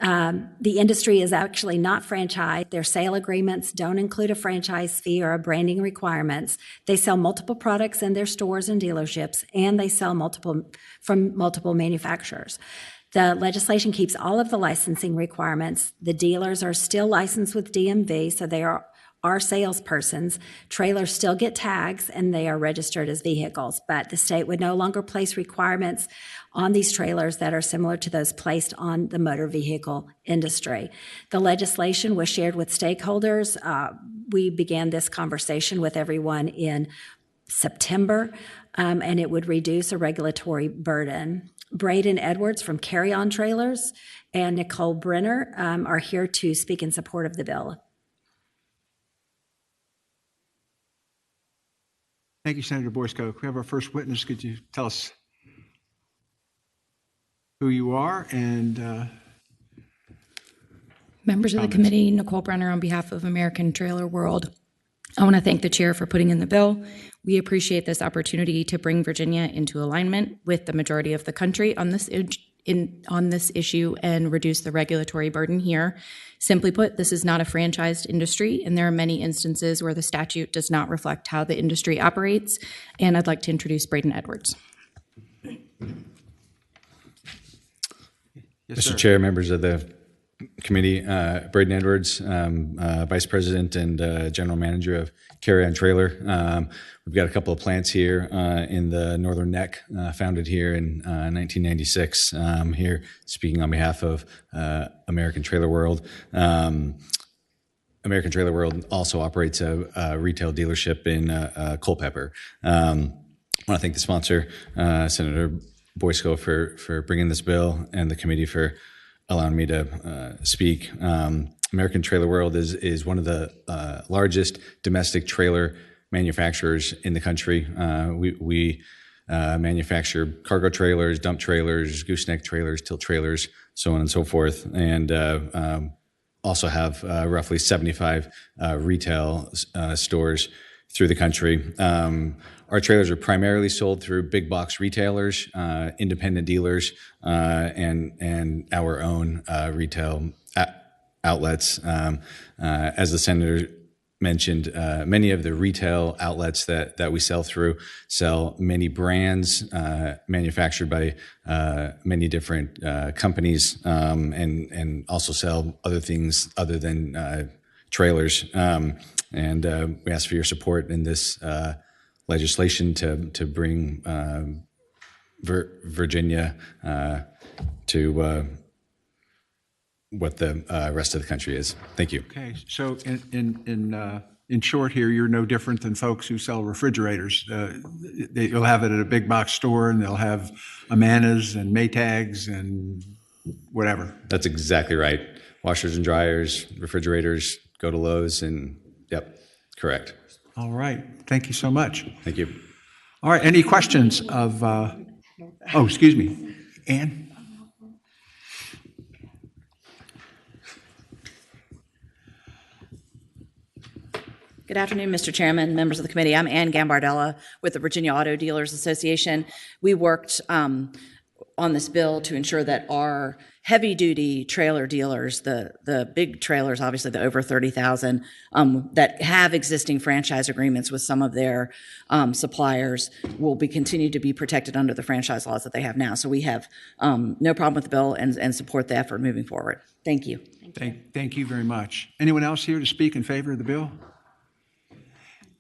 The industry is actually not franchised. Their sale agreements don't include a franchise fee or a branding requirements. They sell multiple products in their stores and dealerships, and they sell from multiple manufacturers. The legislation keeps all of the licensing requirements. The dealers are still licensed with DMV, so they are salespersons. Trailers still get tags, and they are registered as vehicles, but the state would no longer place requirements on these trailers that are similar to those placed on the motor vehicle industry. The legislation was shared with stakeholders. We began this conversation with everyone in September, and it would reduce a regulatory burden. Braden Edwards from Carry On Trailers and Nicole Brenner are here to speak in support of the bill. Thank you, Senator Boysko. Can we have our first witness? Could you tell us who you are and members of the committee? Nicole Brenner on behalf of American Trailer World. I want to thank the chair for putting in the bill. We appreciate this opportunity to bring Virginia into alignment with the majority of the country on this issue and reduce the regulatory burden here. Simply put, this is not a franchised industry, and there are many instances where the statute does not reflect how the industry operates. And I'd like to introduce Braden Edwards. Yes, Mr. sir. Chair, members of the committee, Braden Edwards, Vice President and General Manager of Carry On Trailer. We've got a couple of plants here in the Northern Neck, founded here in 1996. Here speaking on behalf of American Trailer World. American Trailer World also operates a retail dealership in Culpeper. I want to thank the sponsor, Senator Boysko, for bringing this bill, and the committee for allowing me to speak. American Trailer World is one of the largest domestic trailer manufacturers in the country. We manufacture cargo trailers, dump trailers, gooseneck trailers, tilt trailers, so on and so forth, and also have roughly 75 retail stores through the country. Our trailers are primarily sold through big box retailers, independent dealers, and our own retail outlets. As the senator mentioned, many of the retail outlets that we sell through sell many brands manufactured by many different companies, and also sell other things other than trailers. And we ask for your support in this legislation to bring Virginia to what the rest of the country is. Thank you. Okay, so in short here, you're no different than folks who sell refrigerators. You'll have it at a big box store, and they'll have Amanas and Maytags and whatever. That's exactly right. Washers and dryers, refrigerators, go to Lowe's, and Yep, correct. All right. Thank you so much. Thank you. All right. Any questions of, excuse me, Ann? Good afternoon, Mr. Chairman, members of the committee. I'm Ann Gambardella with the Virginia Auto Dealers Association. We worked on this bill to ensure that our heavy-duty trailer dealers, the big trailers, obviously the over 30,000, that have existing franchise agreements with some of their suppliers will be continued to be protected under the franchise laws that they have now. So we have no problem with the bill and support the effort moving forward. Thank you. Thank you very much. Anyone else here to speak in favor of the bill?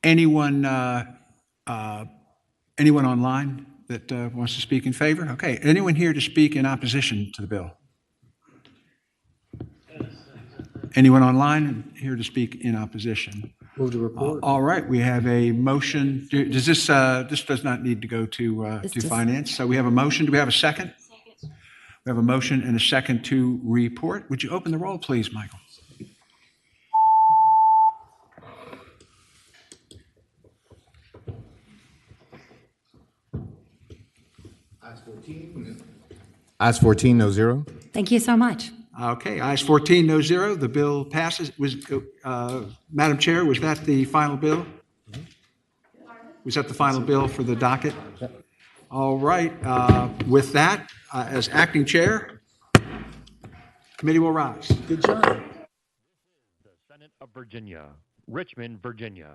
Anyone online that wants to speak in favor? Okay. Anyone here to speak in opposition to the bill? Anyone online here to speak in opposition? Move to report. All right. We have a motion. Does this does not need to go to finance? So we have a motion. Do we have a second? We have a motion and a second to report. Would you open the roll, please, Michael? Ayes 14, no zero. Thank you so much. Okay, ayes 14, no zero. The bill passes. Madam Chair, was that the final bill? Was that the final bill for the docket? All right. With that, as acting chair, committee will rise. Good job. The Senate of Virginia, Richmond, Virginia.